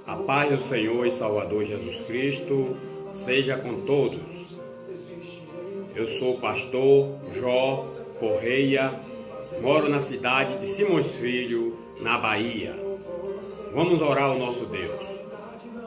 A paz do Senhor e Salvador Jesus Cristo seja com todos. Eu sou o pastor Jó Correia, moro na cidade de Simões Filho, na Bahia. Vamos orar ao nosso Deus.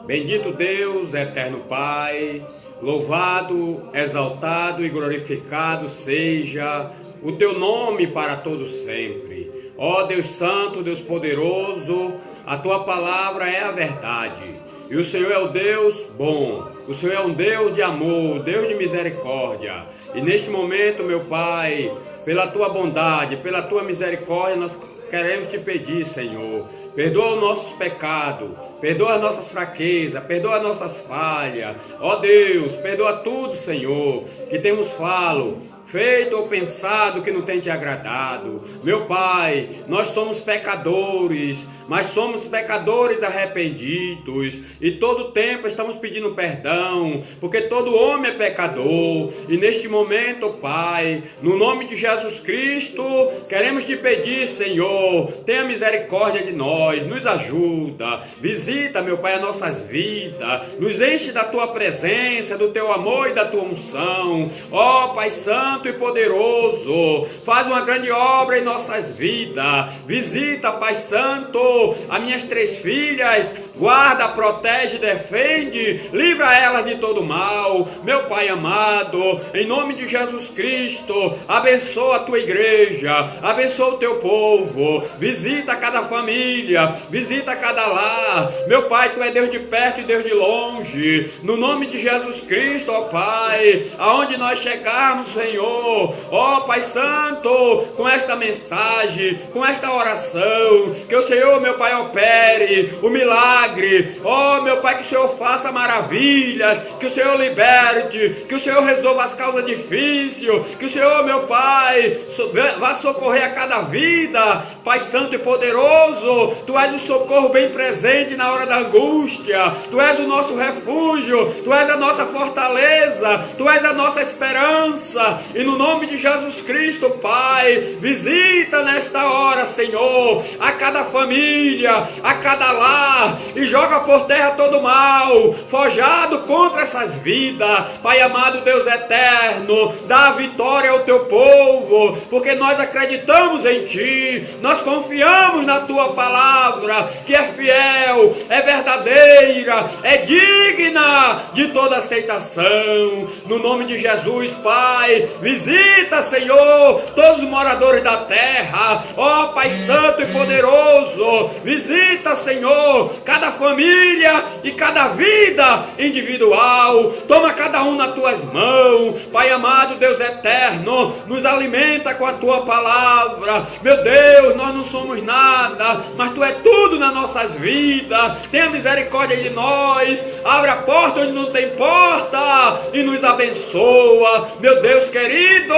Bendito Deus, eterno Pai, louvado, exaltado e glorificado seja o Teu nome para todos sempre. Ó Deus Santo, Deus Poderoso, a Tua palavra é a verdade. E o Senhor é o Deus bom. O Senhor é um Deus de amor, Deus de misericórdia. E neste momento, meu Pai, pela Tua bondade, pela Tua misericórdia, nós queremos Te pedir, Senhor, perdoa os nossos pecados, perdoa as nossas fraquezas, perdoa as nossas falhas. Ó Deus, perdoa tudo, Senhor, que temos falo, feito ou pensado que não tem Te agradado. Meu Pai, nós somos pecadores, mas somos pecadores arrependidos, e todo tempo estamos pedindo perdão, porque todo homem é pecador. E neste momento, Pai, no nome de Jesus Cristo, queremos Te pedir, Senhor, tenha misericórdia de nós, nos ajuda, visita, meu Pai, as nossas vidas, nos enche da Tua presença, do Teu amor e da Tua unção. Ó Pai Santo e poderoso, faz uma grande obra em nossas vidas, visita, Pai Santo, as minhas 3 filhas, guarda, protege, defende, livra elas de todo mal. Meu Pai amado, em nome de Jesus Cristo, abençoa a Tua igreja, abençoa o Teu povo, visita cada família, visita cada lar. Meu Pai, Tu é Deus de perto e Deus de longe, no nome de Jesus Cristo, ó Pai, aonde nós chegarmos, Senhor, ó Pai Santo, com esta mensagem, com esta oração, que o Senhor, meu Pai, opere o milagre. Ó meu Pai, que o Senhor faça maravilhas, que o Senhor liberte, que o Senhor resolva as causas difíceis, que o Senhor, meu Pai, vá socorrer a cada vida. Pai Santo e poderoso, Tu és o socorro bem presente na hora da angústia, Tu és o nosso refúgio, Tu és a nossa fortaleza, Tu és a nossa esperança. E no nome de Jesus Cristo, Pai, visita nesta hora, Senhor, a cada família, a cada lar, e joga por terra todo mal forjado contra essas vidas. Pai amado, Deus eterno, dá a vitória ao Teu povo, porque nós acreditamos em Ti, nós confiamos na Tua palavra, que é fiel, é verdadeira, é digna de toda aceitação. No nome de Jesus, Pai, visita, Senhor, todos os moradores da terra. Ó Pai Santo e poderoso, visita, Senhor, cada família e cada vida individual. Toma cada um nas Tuas mãos. Pai amado, Deus eterno, nos alimenta com a Tua palavra. Meu Deus, nós não somos nada, mas Tu é tudo nas nossas vidas. Tenha misericórdia de nós, abre a porta onde não tem porta e nos abençoa. Meu Deus querido,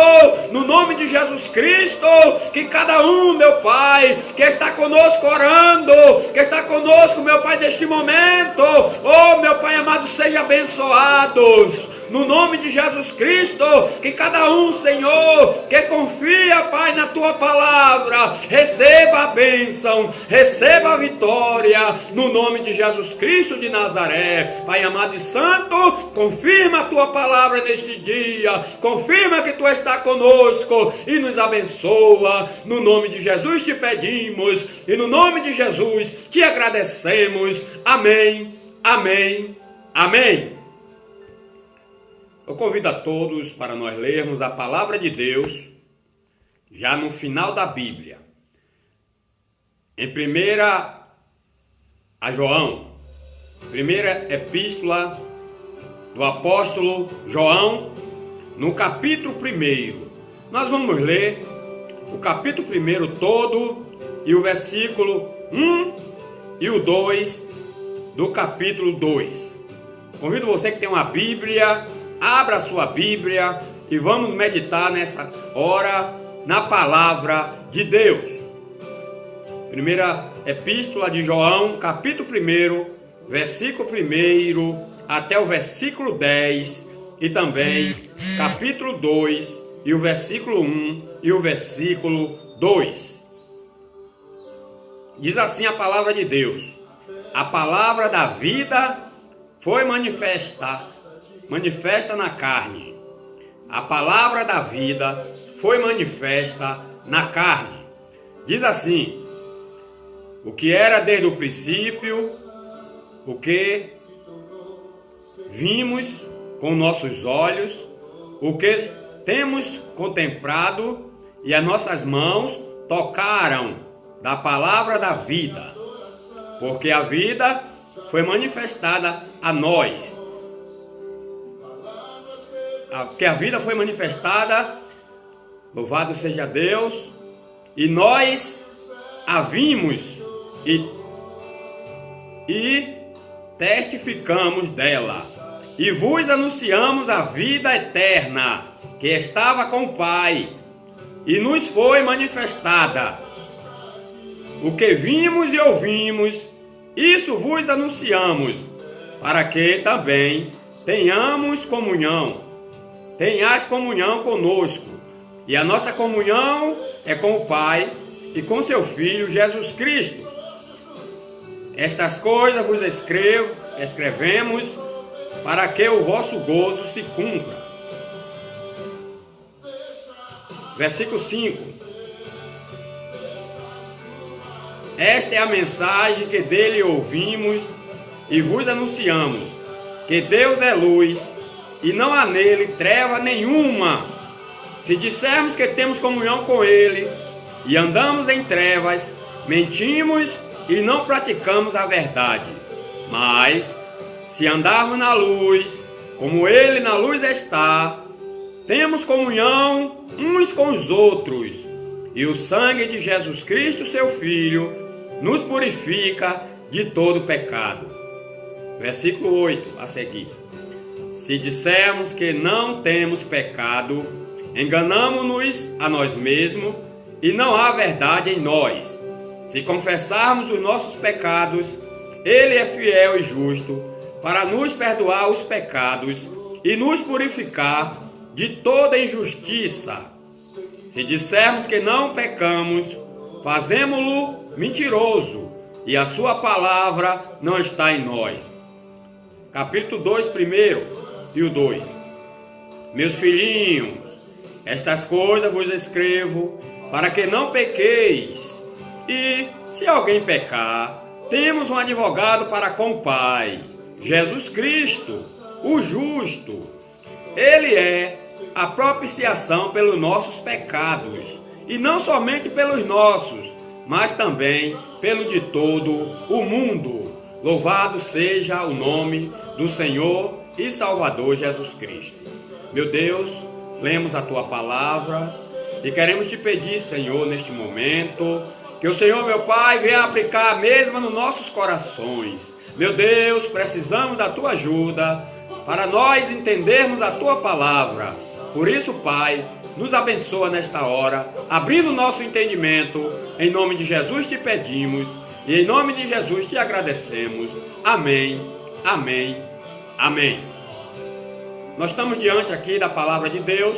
no nome de Jesus Cristo, que cada um, meu Pai, que está conosco orando, que está conosco, meu Pai, neste momento, oh meu Pai amado, seja abençoados. No nome de Jesus Cristo, que cada um, Senhor, que confia, Pai, na Tua palavra, receba a bênção, receba a vitória, no nome de Jesus Cristo de Nazaré. Pai amado e santo, confirma a Tua palavra neste dia, confirma que Tu está conosco e nos abençoa. No nome de Jesus te pedimos e no nome de Jesus te agradecemos. Amém, amém, amém. Eu convido a todos para nós lermos a palavra de Deus, já no final da Bíblia, em 1 a João, primeira epístola do apóstolo João, no capítulo 1. Nós vamos ler o capítulo 1 todo e o versículo 1 e o 2 do capítulo 2. Convido você que tem uma Bíblia, abra a sua Bíblia e vamos meditar nessa hora na palavra de Deus. Primeira epístola de João, capítulo 1, versículo 1 até o versículo 10, e também capítulo 2 e o versículo 1 e o versículo 2. Diz assim a palavra de Deus: a palavra da vida foi manifesta na carne. A palavra da vida foi manifesta na carne. Diz assim: o que era desde o princípio, o que vimos com nossos olhos, o que temos contemplado e as nossas mãos tocaram da palavra da vida, porque a vida foi manifestada a nós. Que a vida foi manifestada, louvado seja Deus, e nós a vimos e testificamos dela. E vos anunciamos a vida eterna, que estava com o Pai, e nos foi manifestada. O que vimos e ouvimos, isso vos anunciamos, para que também tenhais comunhão conosco. E a nossa comunhão é com o Pai e com seu Filho Jesus Cristo. Estas coisas vos escrevemos para que o vosso gozo se cumpra. Versículo 5. Esta é a mensagem que dele ouvimos e vos anunciamos, que Deus é luz e não há nele treva nenhuma. Se dissermos que temos comunhão com ele e andamos em trevas, mentimos e não praticamos a verdade. Mas, se andarmos na luz, como ele na luz está, temos comunhão uns com os outros, e o sangue de Jesus Cristo, seu Filho, nos purifica de todo pecado. Versículo 8, a seguir. Se dissermos que não temos pecado, enganamo-nos a nós mesmos, e não há verdade em nós. Se confessarmos os nossos pecados, ele é fiel e justo para nos perdoar os pecados e nos purificar de toda injustiça. Se dissermos que não pecamos, fazemo-lo mentiroso, e a sua palavra não está em nós. Capítulo 2, primeiro e o 2. Meus filhinhos, estas coisas vos escrevo para que não pequeis. E, se alguém pecar, temos um advogado para com o Pai, Jesus Cristo, o justo. Ele é a propiciação pelos nossos pecados, e não somente pelos nossos, mas também pelo de todo o mundo. Louvado seja o nome do Senhor e Salvador Jesus Cristo. Meu Deus, lemos a Tua palavra e queremos Te pedir, Senhor, neste momento, que o Senhor, meu Pai, venha aplicar a mesma nos nossos corações. Meu Deus, precisamos da Tua ajuda para nós entendermos a Tua palavra. Por isso, Pai, nos abençoa nesta hora, abrindo o nosso entendimento. Em nome de Jesus te pedimos e em nome de Jesus te agradecemos. Amém, amém, amém. Nós estamos diante aqui da palavra de Deus,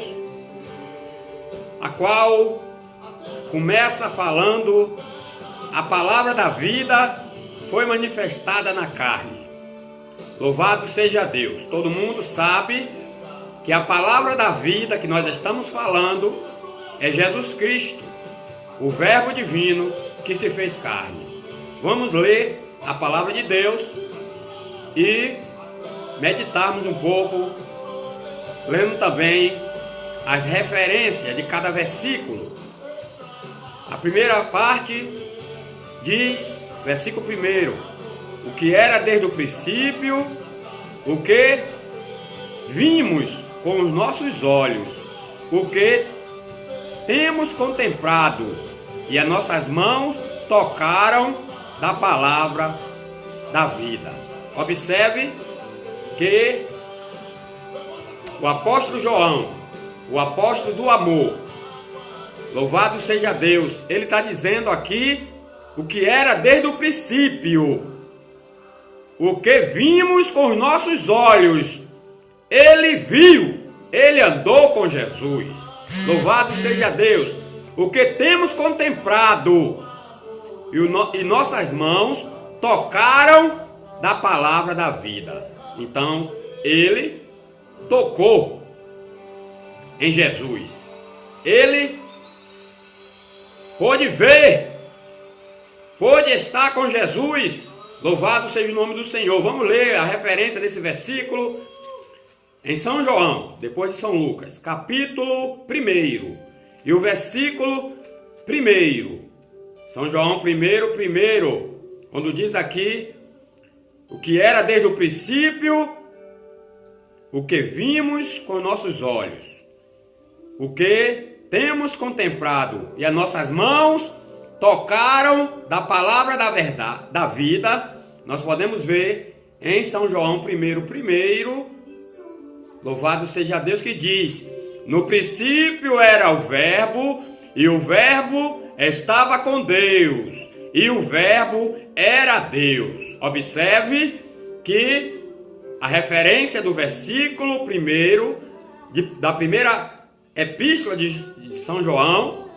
a qual começa falando: a palavra da vida foi manifestada na carne. Louvado seja Deus. Todo mundo sabe que a palavra da vida que nós estamos falando é Jesus Cristo, o Verbo divino que se fez carne. Vamos ler a palavra de Deus e meditarmos um pouco, lendo também as referências de cada versículo. A primeira parte diz, versículo 1, o que era desde o princípio, o que vimos com os nossos olhos, o que temos contemplado, e as nossas mãos tocaram da palavra da vida. Observe que o apóstolo João, o apóstolo do amor, louvado seja Deus, ele está dizendo aqui o que era desde o princípio, o que vimos com os nossos olhos. Ele viu, ele andou com Jesus. Louvado seja Deus. O que temos contemplado e nossas mãos tocaram da palavra da vida. Então, ele tocou em Jesus. Ele pôde ver, pôde estar com Jesus. Louvado seja o nome do Senhor. Vamos ler a referência desse versículo em São João, depois de São Lucas, capítulo 1 e o versículo 1. São João 1, quando diz aqui o que era desde o princípio, o que vimos com nossos olhos, o que temos contemplado e as nossas mãos tocaram da palavra da verdade, da vida. Nós podemos ver em São João 1, louvado seja Deus, que diz: no princípio era o verbo, e o verbo estava com Deus, e o verbo era Deus. Observe que a referência do versículo 1 da primeira epístola de São João,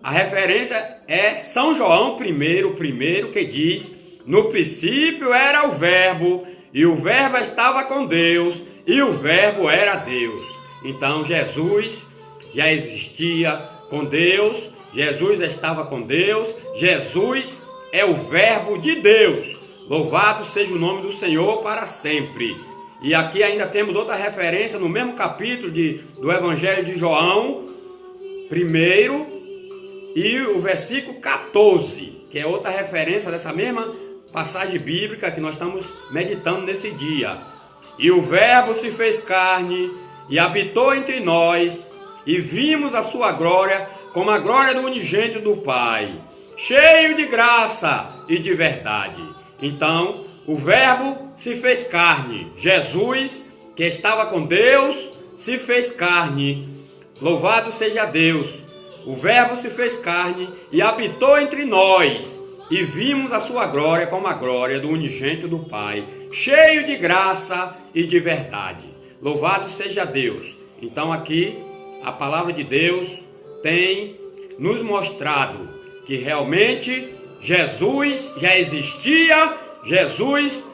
a referência é São João 1, que diz: no princípio era o verbo, e o verbo estava com Deus, e o verbo era Deus. Então Jesus já existia com Deus, Jesus estava com Deus, Jesus é o verbo de Deus. Louvado seja o nome do Senhor para sempre. E aqui ainda temos outra referência no mesmo capítulo do Evangelho de João 1 e o versículo 14, que é outra referência dessa mesma passagem bíblica que nós estamos meditando nesse dia. E o verbo se fez carne e habitou entre nós, e vimos a sua glória como a glória do unigênito do Pai, cheio de graça e de verdade. Então, o verbo se fez carne. Jesus, que estava com Deus, se fez carne. Louvado seja Deus. O verbo se fez carne e habitou entre nós, e vimos a sua glória como a glória do unigênito do Pai, cheio de graça e de verdade. Louvado seja Deus. Então aqui a palavra de Deus tem nos mostrado que realmente Jesus já existia, Jesus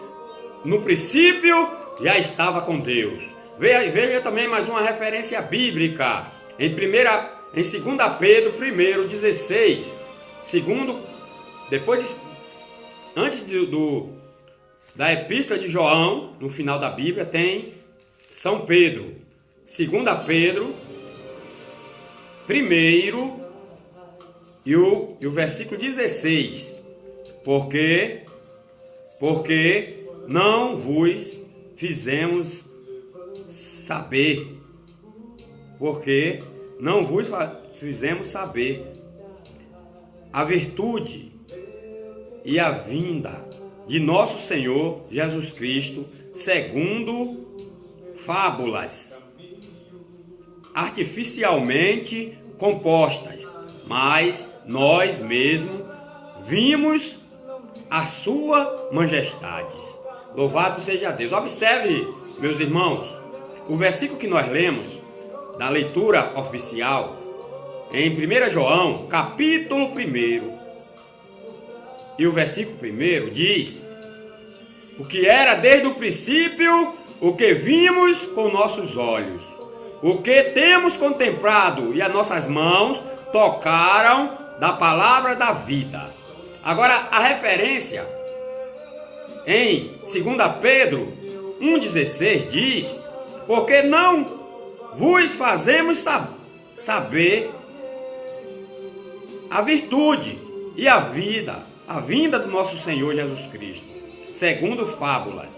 no princípio já estava com Deus. Veja também mais uma referência bíblica em 2 Pedro 1:16, antes da epístola de João, no final da Bíblia, tem São Pedro. 2 Pedro 1 e o versículo 16. Porque não vos fizemos saber. Porque não vos fizemos saber a virtude e a vinda de nosso Senhor Jesus Cristo, segundo fábulas artificialmente compostas, mas nós mesmos vimos a sua majestade. Louvado seja Deus. Observe, meus irmãos, o versículo que nós lemos da leitura oficial em 1 João, capítulo 1, e o versículo 1 diz: o que era desde o princípio, o que vimos com nossos olhos, o que temos contemplado e as nossas mãos tocaram da palavra da vida. Agora, a referência em 2 Pedro 1,16 diz: porque não vos fazemos saber a virtude e a vinda do nosso Senhor Jesus Cristo, segundo fábulas.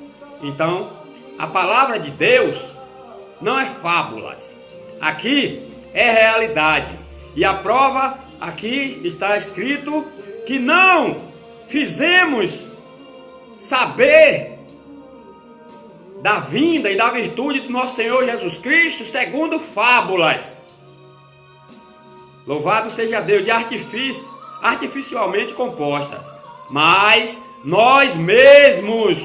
Então, a palavra de Deus não é fábulas. Aqui é realidade. E a prova, aqui está escrito que não fizemos saber da vinda e da virtude do nosso Senhor Jesus Cristo segundo fábulas. Louvado seja Deus, de artificialmente compostas. Mas nós mesmos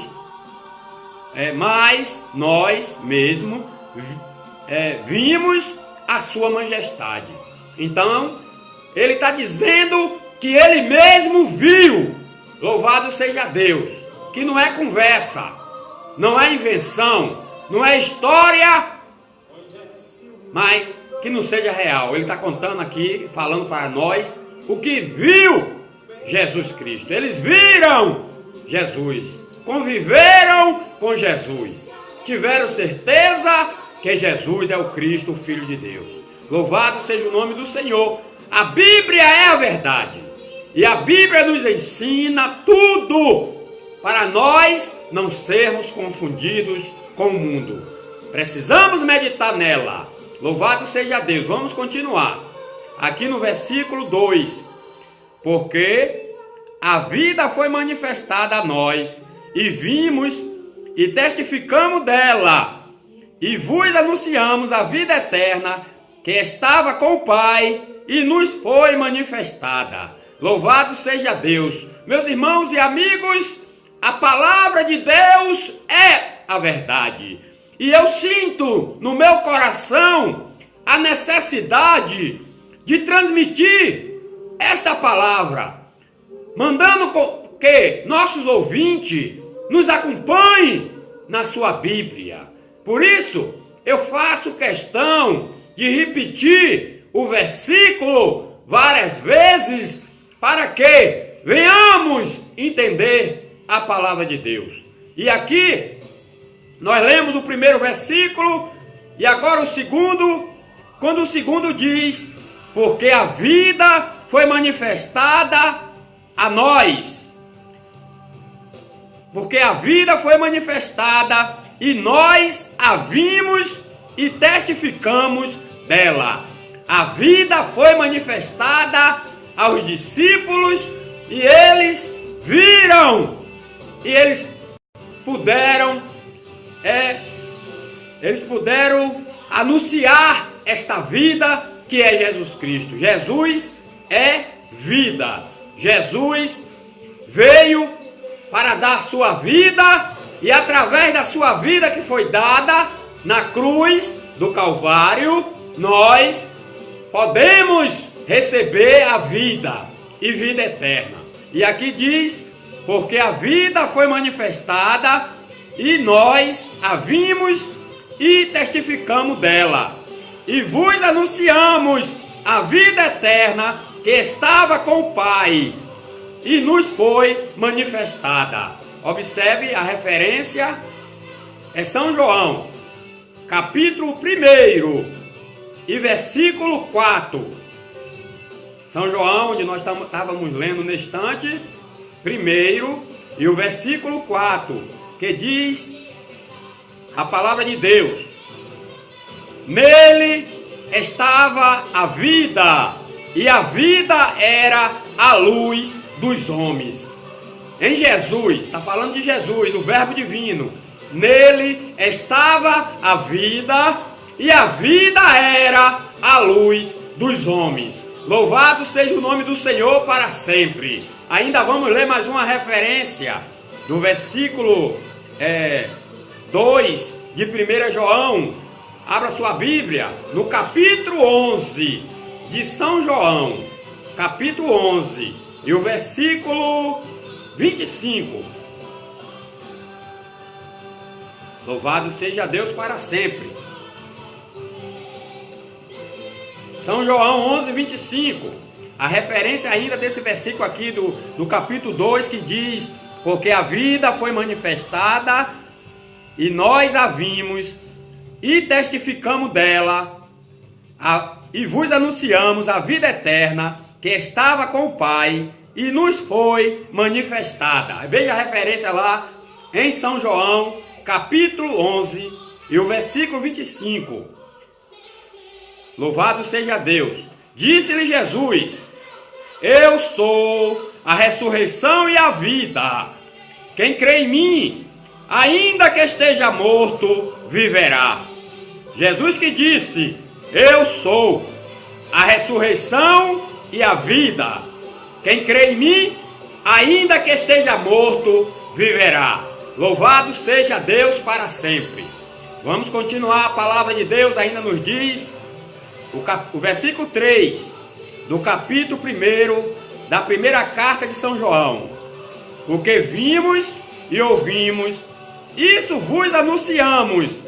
vimos a sua majestade. Então, ele está dizendo que ele mesmo viu Louvado seja Deus, que não é conversa, não é invenção, não é história, mas que não seja real. Ele está contando aqui, falando para nós o que viu Jesus Cristo. Eles viram Jesus, conviveram com Jesus, tiveram certeza que Jesus é o Cristo, o Filho de Deus. Louvado seja o nome do Senhor. A Bíblia é a verdade. E a Bíblia nos ensina tudo para nós não sermos confundidos com o mundo. Precisamos meditar nela. Louvado seja Deus. Vamos continuar. Aqui no versículo 2. Porque a vida foi manifestada a nós, e vimos e testificamos dela, e vos anunciamos a vida eterna, que estava com o Pai, e nos foi manifestada. Louvado seja Deus. Meus irmãos e amigos, a palavra de Deus é a verdade. E eu sinto no meu coração a necessidade de transmitir esta palavra, mandando que nossos ouvintes nos acompanhem na sua Bíblia. Por isso, eu faço questão de repetir o versículo várias vezes, para que venhamos entender a palavra de Deus. E aqui, nós lemos o primeiro versículo, e agora o segundo, quando o segundo diz: porque a vida foi manifestada a nós. Porque a vida foi manifestada e nós a vimos e testificamos dela. A vida foi manifestada aos discípulos e eles viram. E eles puderam anunciar esta vida que é Jesus Cristo. Jesus é vida. Jesus veio para dar sua vida, e através da sua vida que foi dada na cruz do Calvário, nós podemos receber a vida e vida eterna. E aqui diz: porque a vida foi manifestada e nós a vimos e testificamos dela, e vos anunciamos a vida eterna que estava com o Pai e nos foi manifestada. Observe a referência, é São João, capítulo 1 e versículo 4. São João, onde nós estávamos lendo no instante, 1 e o versículo 4, que diz a palavra de Deus: nele estava a vida, e a vida era a luz dos homens. Em Jesus, está falando de Jesus, do Verbo Divino. Nele estava a vida, e a vida era a luz dos homens. Louvado seja o nome do Senhor para sempre. Ainda vamos ler mais uma referência do versículo 2 de 1 João. Abra sua Bíblia no capítulo 11 de São João, capítulo 11 e o versículo 25. Louvado seja Deus para sempre. São João 11, 25. A referência ainda desse versículo aqui do capítulo 2, que diz: porque a vida foi manifestada e nós a vimos e testificamos dela, e vos anunciamos a vida eterna que estava com o Pai e nos foi manifestada. Veja a referência lá em São João, capítulo 11 e o versículo 25. Louvado seja Deus. Disse-lhe Jesus: eu sou a ressurreição e a vida. Quem crê em mim, ainda que esteja morto, viverá. Jesus que disse: eu sou a ressurreição e a vida. Quem crê em mim, ainda que esteja morto, viverá. Louvado seja Deus para sempre. Vamos continuar. A palavra de Deus ainda nos diz, o versículo 3 do capítulo 1 da primeira carta de São João. o que vimos e ouvimos, isso vos anunciamos,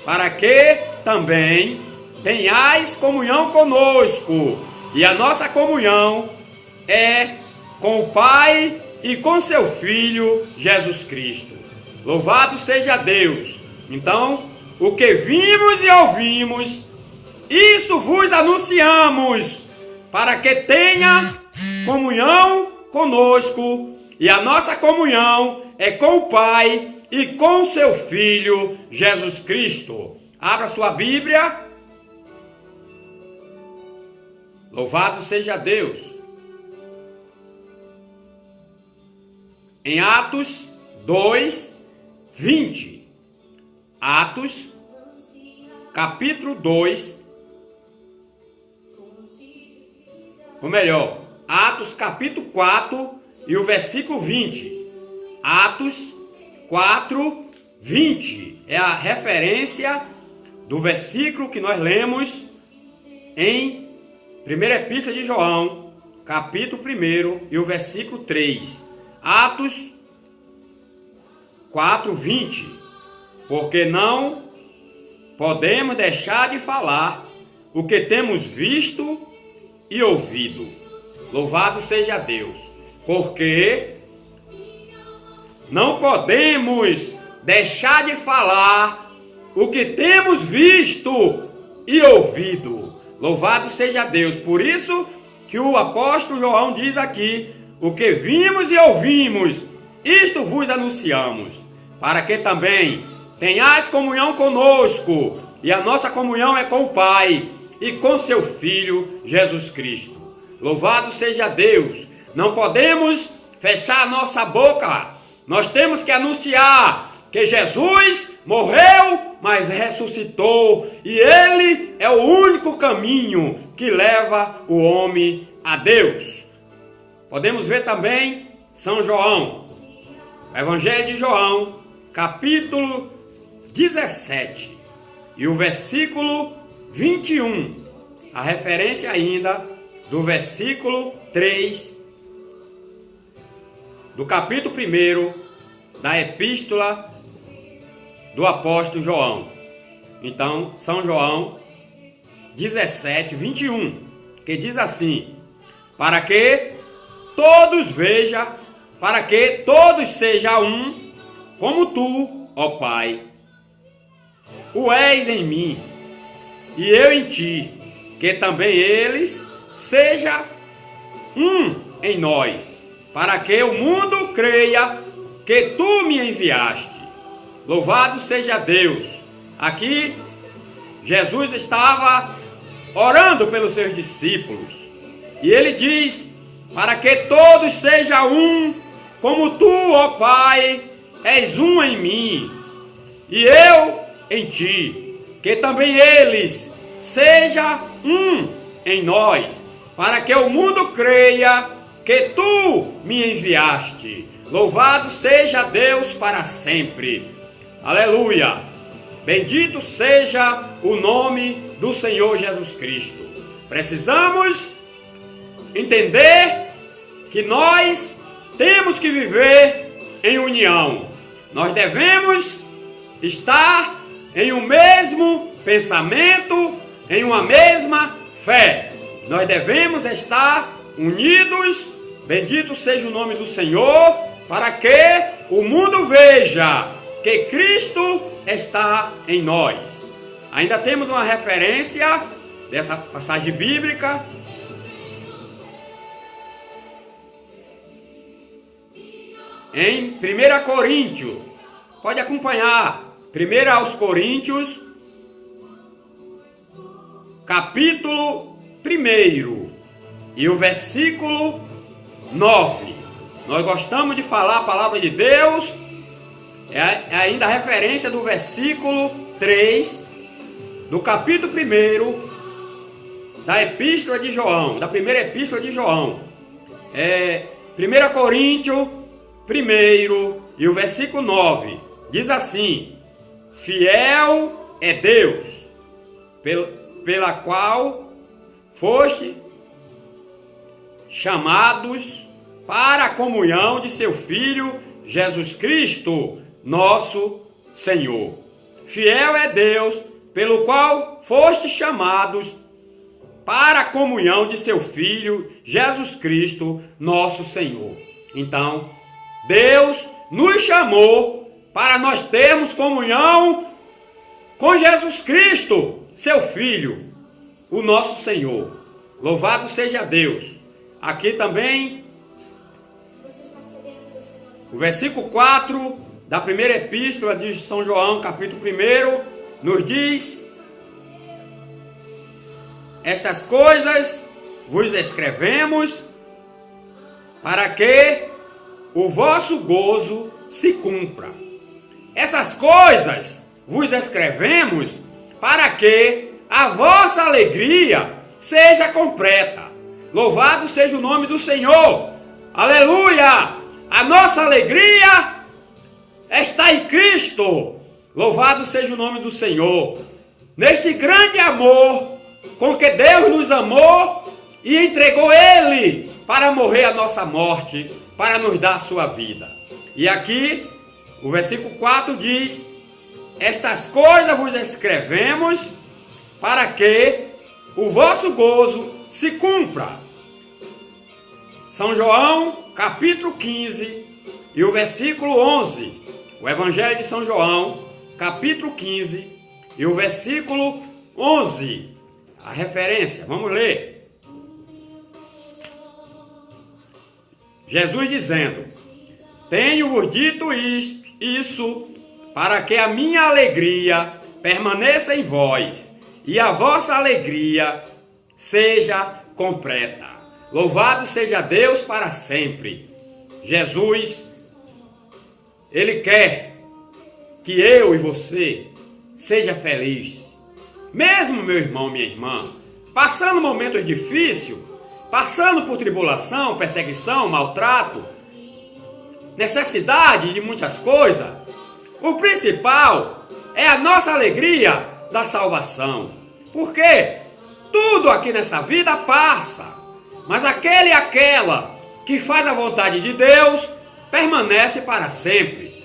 para que também tenhais comunhão conosco. E a nossa comunhão é com o Pai e com seu Filho Jesus Cristo. Louvado seja Deus! Então, o que vimos e ouvimos, isso vos anunciamos, para que tenha comunhão conosco. E a nossa comunhão é com o Pai e com seu Filho Jesus Cristo. Abra sua Bíblia. Louvado seja Deus. Em Atos 2, 20. Atos, capítulo 2. Ou melhor, Atos, capítulo 4 e o versículo 20. Atos 4, 20. É a referência do versículo que nós lemos em Primeira Epístola de João, capítulo 1 e o versículo 3. Atos 4, 20. Porque não podemos deixar de falar o que temos visto e ouvido. Louvado seja Deus. Porque não podemos deixar de falar o que temos visto e ouvido. Louvado seja Deus. Por isso que o apóstolo João diz aqui: o que vimos e ouvimos, isto vos anunciamos, para que também tenhais comunhão conosco. E a nossa comunhão é com o Pai e com seu Filho Jesus Cristo. Louvado seja Deus. Não podemos fechar a nossa boca. Nós temos que anunciar que Jesus morreu, mas ressuscitou, e Ele é o único caminho que leva o homem a Deus. Podemos ver também São João, Evangelho de João, capítulo 17 e o versículo 21. A referência ainda do versículo 3 do capítulo 1 da epístola do apóstolo João. Então, São João 17, 21, que diz assim: para que todos vejam, para que todos sejam um, como tu, ó Pai, o és em mim, e eu em ti, que também eles sejam um em nós, para que o mundo creia que tu me enviaste. Louvado seja Deus. Aqui, Jesus estava orando pelos seus discípulos, e ele diz: para que todos sejam um, como tu, ó Pai, és um em mim, e eu em ti, que também eles sejam um em nós, para que o mundo creia que tu me enviaste. Louvado seja Deus para sempre. Aleluia! Bendito seja o nome do Senhor Jesus Cristo. Precisamos entender que nós temos que viver em união. Nós devemos estar em um mesmo pensamento, em uma mesma fé. Nós devemos estar unidos, bendito seja o nome do Senhor, para que o mundo veja que Cristo está em nós. Ainda temos uma referência dessa passagem bíblica em 1 Coríntios. Pode acompanhar. 1 aos Coríntios, capítulo 1 e o versículo 9. Nós gostamos de falar a palavra de Deus. É ainda a referência do versículo 3 do capítulo 1 da epístola de João, da primeira epístola de João. 1 Coríntios 1 e o versículo 9 diz assim: fiel é Deus, pela qual foste chamados para a comunhão de seu Filho, Jesus Cristo, nosso Senhor. Fiel é Deus, pelo qual fostes chamados para a comunhão de seu Filho, Jesus Cristo, nosso Senhor. Então, Deus nos chamou para nós termos comunhão com Jesus Cristo, seu Filho, o nosso Senhor. Louvado seja Deus. Aqui também, o versículo 4 da primeira epístola de São João, capítulo 1, nos diz: estas coisas vos escrevemos para que o vosso gozo se cumpra. Essas coisas vos escrevemos para que a vossa alegria seja completa. Louvado seja o nome do Senhor. Aleluia! A nossa alegria está em Cristo. Louvado seja o nome do Senhor. Neste grande amor com que Deus nos amou e entregou Ele para morrer a nossa morte, para nos dar a sua vida. E aqui, o versículo 4 diz: estas coisas vos escrevemos para que o vosso gozo se cumpra. São João, capítulo 15, e o versículo 11. O Evangelho de São João, capítulo 15, e o versículo 11. A referência, vamos ler. Jesus dizendo: tenho-vos dito isso para que a minha alegria permaneça em vós e a vossa alegria seja completa. Louvado seja Deus para sempre. Jesus, Ele quer que eu e você seja feliz. Mesmo meu irmão, minha irmã, passando momentos difíceis, passando por tribulação, perseguição, maltrato, necessidade de muitas coisas, o principal é a nossa alegria da salvação. Porque tudo aqui nessa vida passa, mas aquele e aquela que faz a vontade de Deus permanece para sempre.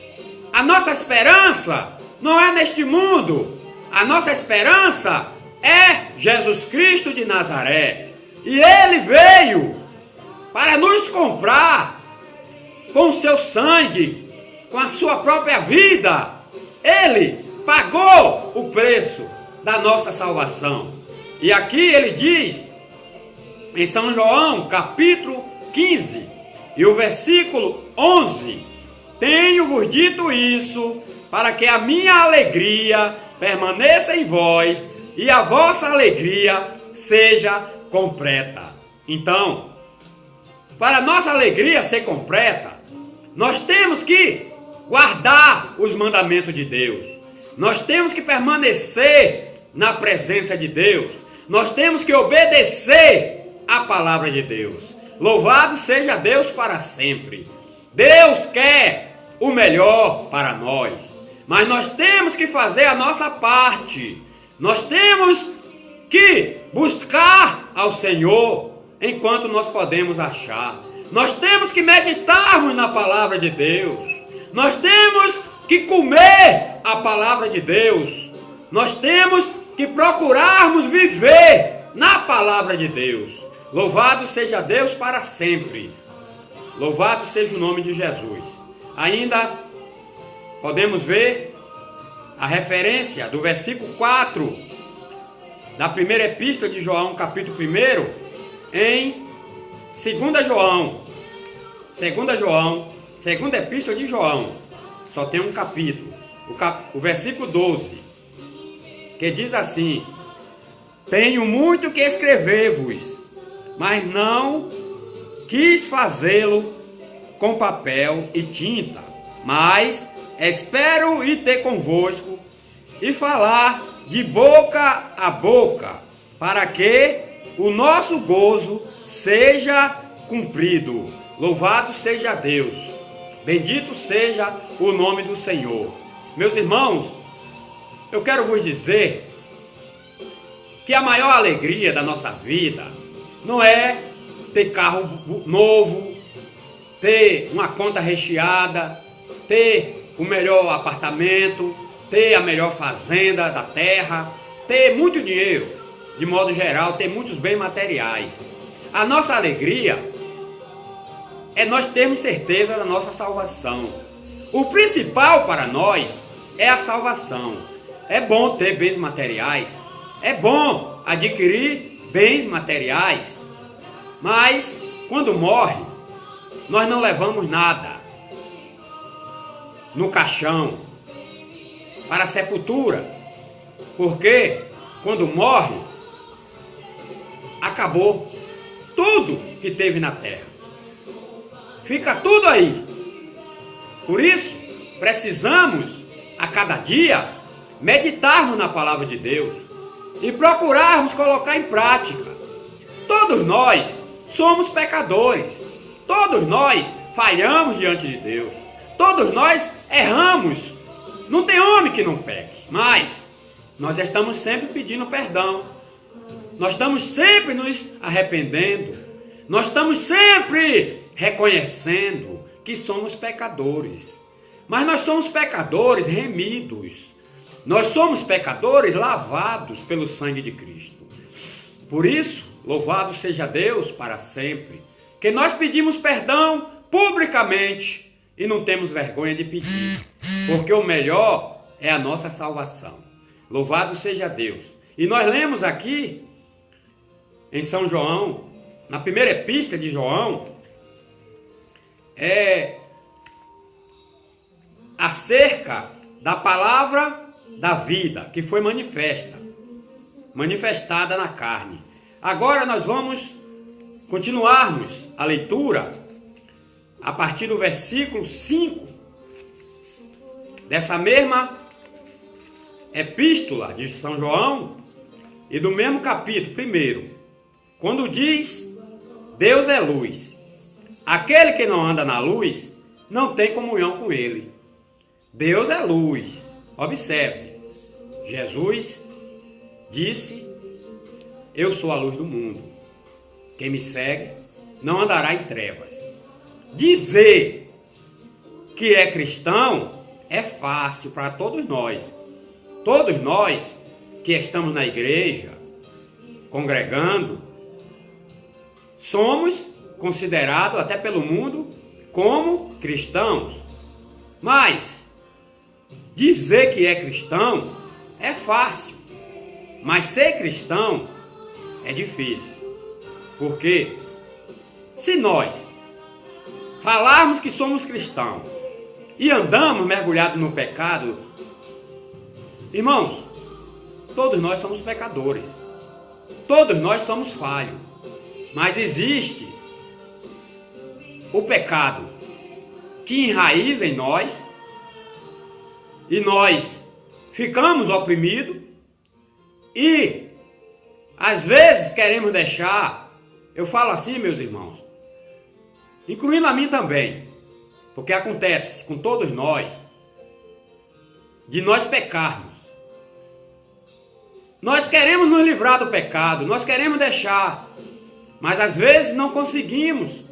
A nossa esperança não é neste mundo, a nossa esperança é Jesus Cristo de Nazaré. E Ele veio para nos comprar com o seu sangue, com a sua própria vida. Ele pagou o preço da nossa salvação. E aqui ele diz, em São João, capítulo 15, e o versículo 11: tenho-vos dito isso para que a minha alegria permaneça em vós e a vossa alegria seja completa. Então, para a nossa alegria ser completa, nós temos que guardar os mandamentos de Deus. Nós temos que permanecer na presença de Deus. Nós temos que obedecer a palavra de Deus. Louvado seja Deus para sempre. Deus quer o melhor para nós, mas nós temos que fazer a nossa parte. Nós temos que buscar ao Senhor enquanto nós podemos achar. Nós temos que meditarmos na palavra de Deus. Nós temos que comer a palavra de Deus. Nós temos que procurarmos viver na palavra de Deus. Louvado seja Deus para sempre. Louvado seja o nome de Jesus. Ainda podemos ver a referência do versículo 4 da primeira epístola de João, capítulo 1, em 2 João. Segunda epístola de João. Só tem um capítulo. O versículo 12. Que diz assim: tenho muito que escrever-vos, mas não quis fazê-lo com papel e tinta, mas espero ir ter convosco e falar de boca a boca, para que o nosso gozo seja cumprido. Louvado seja Deus, bendito seja o nome do Senhor. Meus irmãos, eu quero vos dizer que a maior alegria da nossa vida não é ter carro novo, ter uma conta recheada, ter o melhor apartamento, ter a melhor fazenda da terra, ter muito dinheiro, de modo geral, ter muitos bens materiais. A nossa alegria é nós termos certeza da nossa salvação. O principal para nós é a salvação. É bom ter bens materiais, é bom adquirir bens materiais, mas quando morre, nós não levamos nada no caixão para a sepultura, porque quando morre, acabou tudo que teve na terra. Fica tudo aí. Por isso, precisamos a cada dia meditarmos na palavra de Deus e procurarmos colocar em prática. Todos nós somos pecadores. Todos nós falhamos diante de Deus. Todos nós erramos. Não tem homem que não peque, mas nós estamos sempre pedindo perdão. Nós estamos sempre nos arrependendo. Nós estamos sempre reconhecendo que somos pecadores. Mas nós somos pecadores remidos. Nós somos pecadores lavados pelo sangue de Cristo. Por isso, louvado seja Deus para sempre, que nós pedimos perdão publicamente e não temos vergonha de pedir, porque o melhor é a nossa salvação. Louvado seja Deus. E nós lemos aqui em São João, na primeira epístola de João, acerca da palavra da vida que foi manifestada na carne. Agora nós vamos continuarmos a leitura a partir do versículo 5 dessa mesma epístola de São João e do mesmo capítulo, primeiro, quando diz: Deus é luz. Aquele que não anda na luz não tem comunhão com ele. Deus é luz. Observe, Jesus disse: eu sou a luz do mundo. Quem me segue não andará em trevas. Dizer que é cristão é fácil para todos nós. Todos nós que estamos na igreja, congregando, somos considerados até pelo mundo como cristãos. Mas dizer que é cristão é fácil, mas ser cristão é difícil. Porque se nós falarmos que somos cristãos e andamos mergulhados no pecado, irmãos, todos nós somos pecadores. Todos nós somos falhos. Mas existe o pecado que enraiza em nós e nós ficamos oprimidos e às vezes queremos deixar. Eu falo assim, meus irmãos, incluindo a mim também, porque acontece com todos nós de nós pecarmos. Nós queremos nos livrar do pecado, nós queremos deixar, mas às vezes não conseguimos.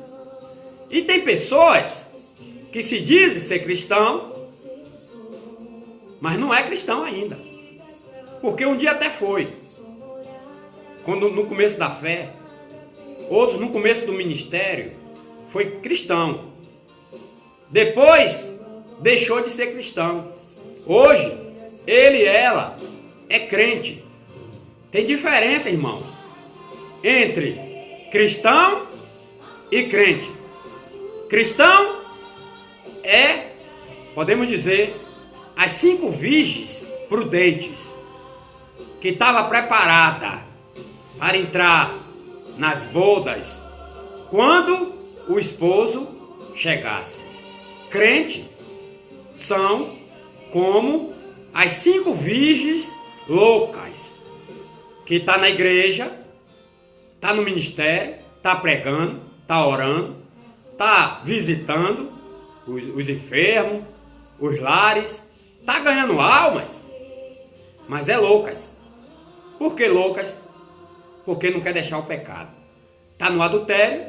E tem pessoas que se dizem ser cristão, mas não é cristão ainda. Porque um dia até foi. Quando no começo da fé, outros no começo do ministério, foi cristão. Depois deixou de ser cristão. Hoje, ele e ela é crente. Tem diferença, irmão, entre cristão e crente. Cristão é, podemos dizer, as 5 virgens prudentes que estava preparada para entrar nas bodas quando o esposo chegasse. Crente são como as 5 virgens loucas que está na igreja, está no ministério, está pregando, está orando, está visitando os enfermos, os lares, está ganhando almas, mas é loucas. Por que loucas? Porque não quer deixar o pecado. Está no adultério,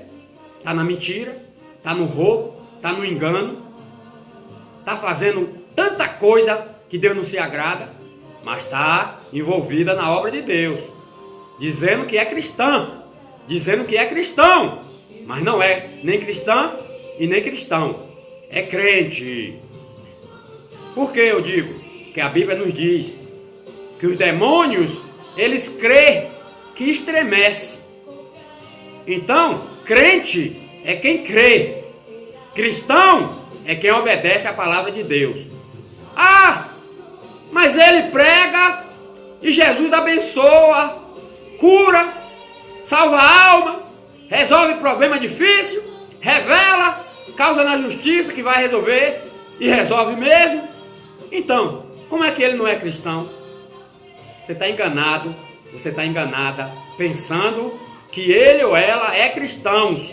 está na mentira, está no roubo, está no engano, está fazendo tanta coisa que Deus não se agrada, mas está envolvida na obra de Deus, dizendo que é cristã, dizendo que é cristão, mas não é nem cristã e nem cristão, é crente. Por que eu digo? Que a Bíblia nos diz que os demônios, eles creem que estremece. Então, crente é quem crê, cristão é quem obedece à palavra de Deus. Ah, mas ele prega e Jesus abençoa, cura, salva almas, resolve problema difícil, revela, causa na justiça que vai resolver e resolve mesmo. Então, como é que ele não é cristão? Você está enganado, você está enganada, pensando que ele ou ela é cristãos.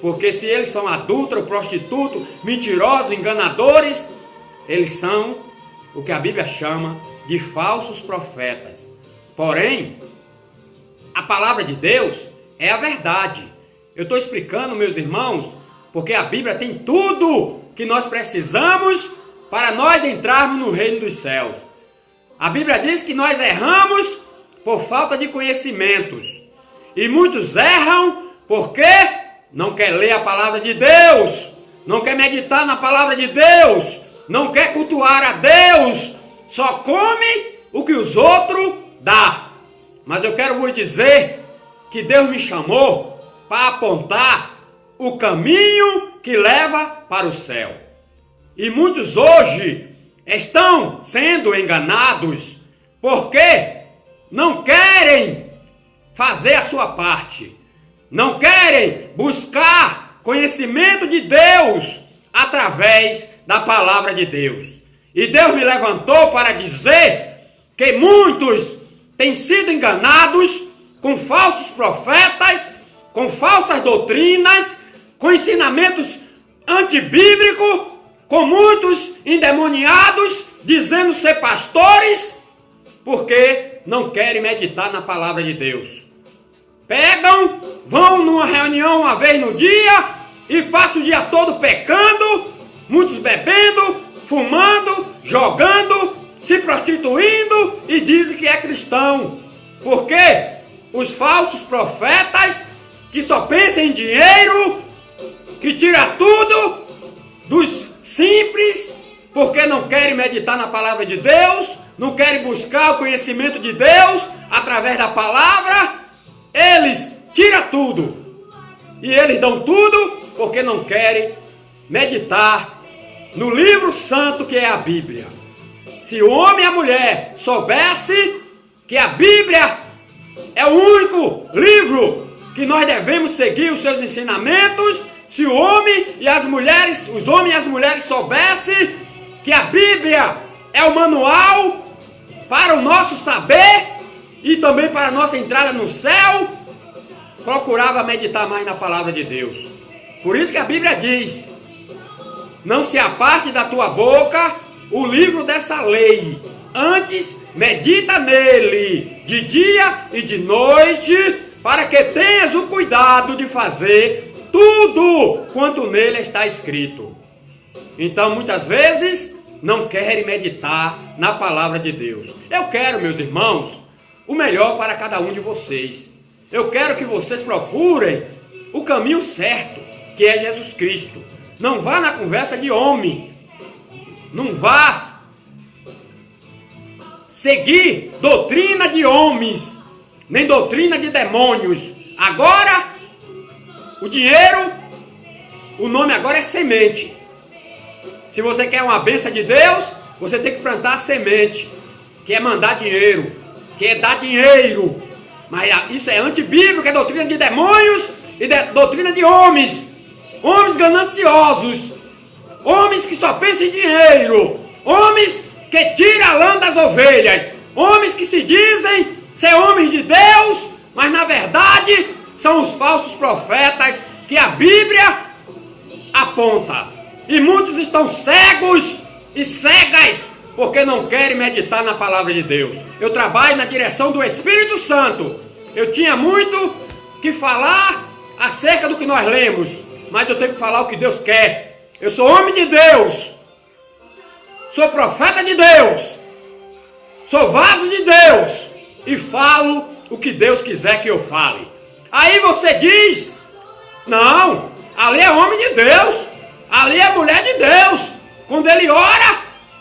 Porque se eles são adúlteros, prostitutos, mentirosos, enganadores, eles são o que a Bíblia chama de falsos profetas. Porém, a palavra de Deus é a verdade. Eu estou explicando, meus irmãos, porque a Bíblia tem tudo que nós precisamos para nós entrarmos no reino dos céus. A Bíblia diz que nós erramos por falta de conhecimentos. E muitos erram porque não quer ler a palavra de Deus, não quer meditar na palavra de Deus, não quer cultuar a Deus, só come o que os outros dão. Mas eu quero vos dizer que Deus me chamou para apontar o caminho que leva para o céu. E muitos hoje estão sendo enganados porque não querem fazer a sua parte, não querem buscar conhecimento de Deus através da palavra de Deus. E Deus me levantou para dizer que muitos têm sido enganados com falsos profetas, com falsas doutrinas, com ensinamentos antibíblicos, com muitos endemoniados dizendo ser pastores, porque não querem meditar na palavra de Deus. Pegam, vão numa reunião uma vez no dia e passam o dia todo pecando, muitos bebendo, fumando, jogando, se prostituindo e dizem que é cristão. Porque os falsos profetas que só pensam em dinheiro, que tira tudo dos simples, porque não querem meditar na palavra de Deus, não querem buscar o conhecimento de Deus através da palavra, eles tiram tudo. E eles dão tudo porque não querem meditar no livro santo que é a Bíblia. Se o homem e a mulher soubesse que a Bíblia é o único livro que nós devemos seguir os seus ensinamentos, se o homem e as mulheres, os homens e as mulheres soubessem que a Bíblia é o manual para o nosso saber e também para a nossa entrada no céu, procurava meditar mais na palavra de Deus. Por isso que a Bíblia diz: não se aparte da tua boca o livro dessa lei, antes medita nele de dia e de noite, para que tenhas o cuidado de fazer tudo quanto nele está escrito. Então, muitas vezes, não querem meditar na palavra de Deus. Eu quero, meus irmãos, o melhor para cada um de vocês. Eu quero que vocês procurem o caminho certo, que é Jesus Cristo. Não vá na conversa de homem. Não vá seguir doutrina de homens, nem doutrina de demônios. Agora, o dinheiro, o nome agora é semente. Se você quer uma bênção de Deus, você tem que plantar semente, que é mandar dinheiro, que é dar dinheiro. Mas isso é antibíblico, é doutrina de demônios e doutrina de homens. Homens gananciosos, homens que só pensam em dinheiro, homens que tiram a lã das ovelhas, homens que se dizem ser homens de Deus, mas na verdade são os falsos profetas que a Bíblia aponta. E muitos estão cegos e cegas porque não querem meditar na palavra de Deus. Eu trabalho na direção do Espírito Santo. Eu tinha muito que falar acerca do que nós lemos. mas eu tenho que falar o que Deus quer. Eu sou homem de Deus. Sou profeta de Deus. Sou vaso de Deus. E falo o que Deus quiser que eu fale. Aí você diz, não, ali é homem de Deus. Ali é mulher de Deus. Quando ele ora,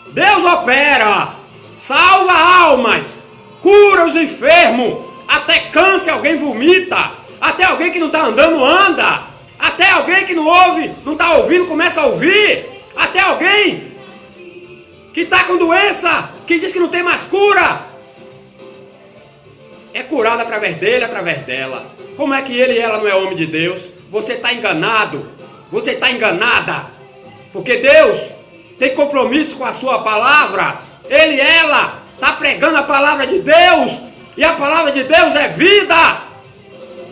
Deus opera. Salva almas. Cura os enfermos. Até câncer alguém vomita. Até alguém que não está andando, anda. Até alguém que não ouve, não está ouvindo, começa a ouvir. Até alguém que está com doença, que diz que não tem mais cura, é curado através dele, através dela. Como é que ele e ela não é homem de Deus? Você está enganado. Você está enganada. Porque Deus tem compromisso com a sua palavra. Ele e ela está pregando a palavra de Deus. E a palavra de Deus é vida.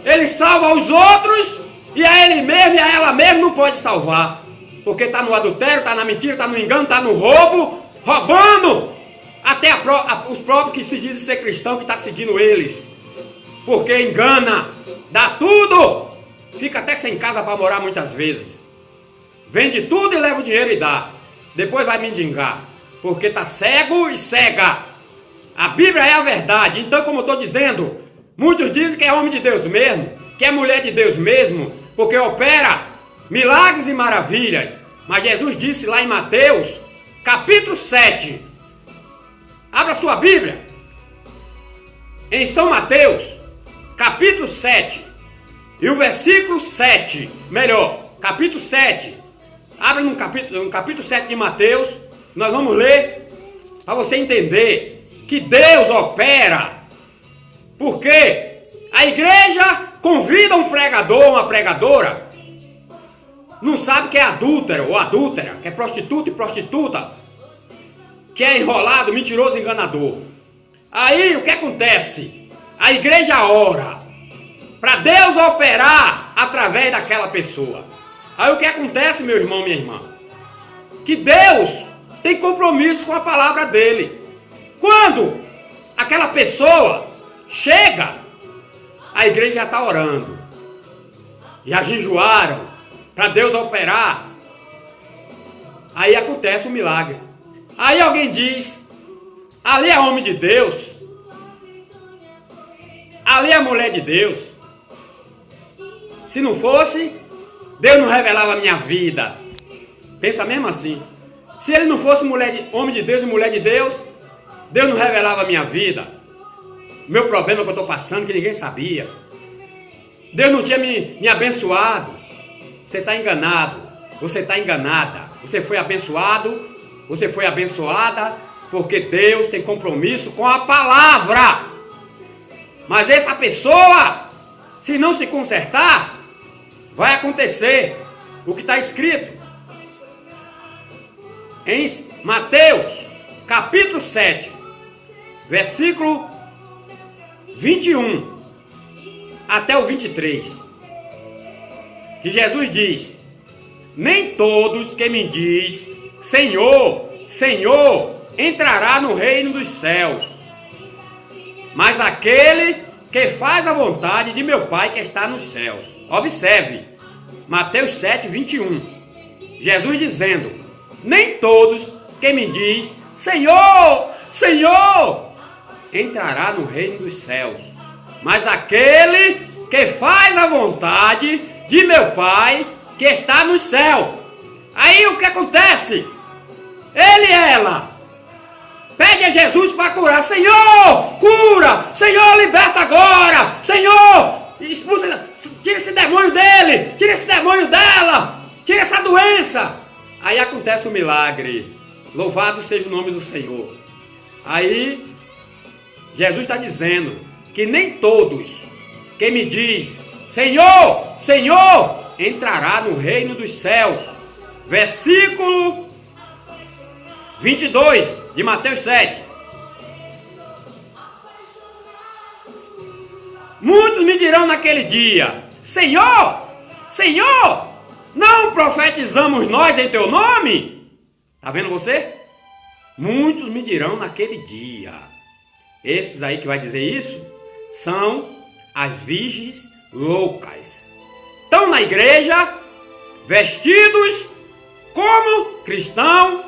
Ele salva os outros e a ele mesmo e a ela mesmo não pode salvar. Porque está no adultério, está na mentira, está no engano, está no roubo, roubando. Até os próprios que se dizem ser cristão que está seguindo eles. Porque engana, dá tudo. Fica até sem casa para morar muitas vezes. Vende tudo e leva o dinheiro e dá. Depois vai mendigar. Porque está cego e cega. A Bíblia é a verdade. Então, como eu estou dizendo, muitos dizem que é homem de Deus mesmo, que é mulher de Deus mesmo, porque opera milagres e maravilhas. Mas Jesus disse lá em Mateus, capítulo 7. Abra sua Bíblia. Em São Mateus, capítulo 7. E o versículo 7. Melhor, capítulo 7. Abra no capítulo 7 de Mateus. Nós vamos ler para você entender que Deus opera. Porque a igreja convida um pregador, uma pregadora, não sabe que é adúltero ou adúltera, que é prostituta e prostituta, que é enrolado, mentiroso, enganador. Aí o que acontece? A igreja ora para Deus operar através daquela pessoa. Aí o que acontece, meu irmão, minha irmã? Que Deus tem compromisso com a palavra dele. Quando aquela pessoa chega, a igreja já está orando. Já jejuaram para Deus operar. Aí acontece um milagre. Aí alguém diz, ali é homem de Deus. Ali é mulher de Deus. Se não fosse, Deus não revelava a minha vida. Pensa mesmo assim. Se ele não fosse homem de Deus e mulher de Deus, Deus não revelava a minha vida. Meu problema que eu estou passando, que ninguém sabia. Deus não tinha me abençoado. Você está enganado. Você está enganada. Você foi abençoado. Você foi abençoada. Porque Deus tem compromisso com a palavra. Mas essa pessoa, se não se consertar, vai acontecer o que está escrito em Mateus, capítulo 7, versículo 21 até o 23, que Jesus diz: nem todos que me diz Senhor, Senhor, entrará no reino dos céus, mas aquele que faz a vontade de meu Pai que está nos céus. Observe, Mateus 7, 21. Jesus dizendo: nem todos que me diz Senhor, Senhor, entrará no reino dos céus, mas aquele que faz a vontade de meu Pai que está no céu. Aí o que acontece? Ele e ela pede a Jesus para curar. Senhor, cura! Senhor, liberta agora! Senhor, expulsa, tira esse demônio dele! Tira esse demônio dela! Tira essa doença! Aí acontece o milagre. Louvado seja o nome do Senhor. Aí Jesus está dizendo que nem todos que me diz Senhor, Senhor, entrará no reino dos céus. Versículo 22 de Mateus 7. Muitos me dirão naquele dia: Senhor, Senhor, não profetizamos nós em teu nome? Está vendo você? Muitos me dirão naquele dia. Esses aí que vai dizer isso são as virgens loucas. Estão na igreja, vestidos como cristão,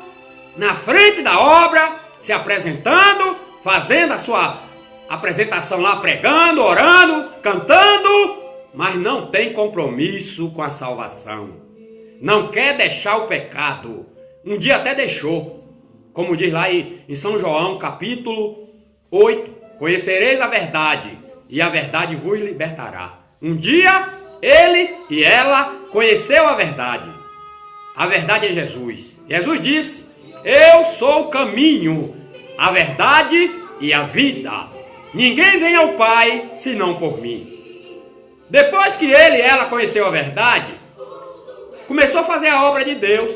na frente da obra, se apresentando, fazendo a sua apresentação lá, pregando, orando, cantando, mas não tem compromisso com a salvação. Não quer deixar o pecado. Um dia até deixou. Como diz lá em São João, capítulo 8, conhecereis a verdade, e a verdade vos libertará. Um dia, ele e ela conheceu a verdade. A verdade é Jesus. Jesus disse, eu sou o caminho, a verdade e a vida. Ninguém vem ao Pai, senão por mim. Depois que ele e ela conheceu a verdade, começou a fazer a obra de Deus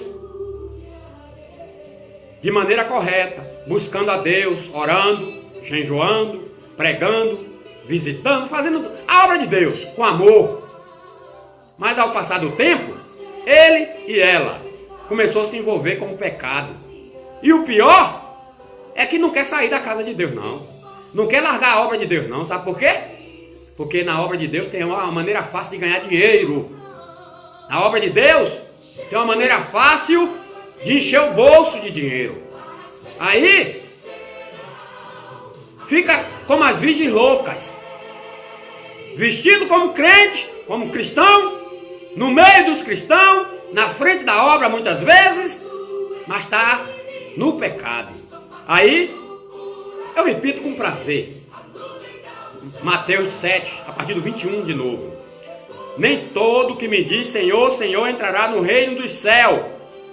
de maneira correta, buscando a Deus, orando, jejuando, pregando, visitando, fazendo a obra de Deus com amor. Mas ao passar do tempo, ele e ela começou a se envolver com o pecado. E o pior é que não quer sair da casa de Deus, não. Não quer largar a obra de Deus, não. Sabe por quê? Porque na obra de Deus tem uma maneira fácil de ganhar dinheiro. Na obra de Deus tem uma maneira fácil de encher o bolso de dinheiro. Aí fica como as virgens loucas, vestido como crente, como cristão, no meio dos cristãos, na frente da obra muitas vezes, mas está no pecado. Aí eu repito com prazer, Mateus 7, a partir do 21 de novo. Nem todo que me diz Senhor, Senhor entrará no reino dos céus,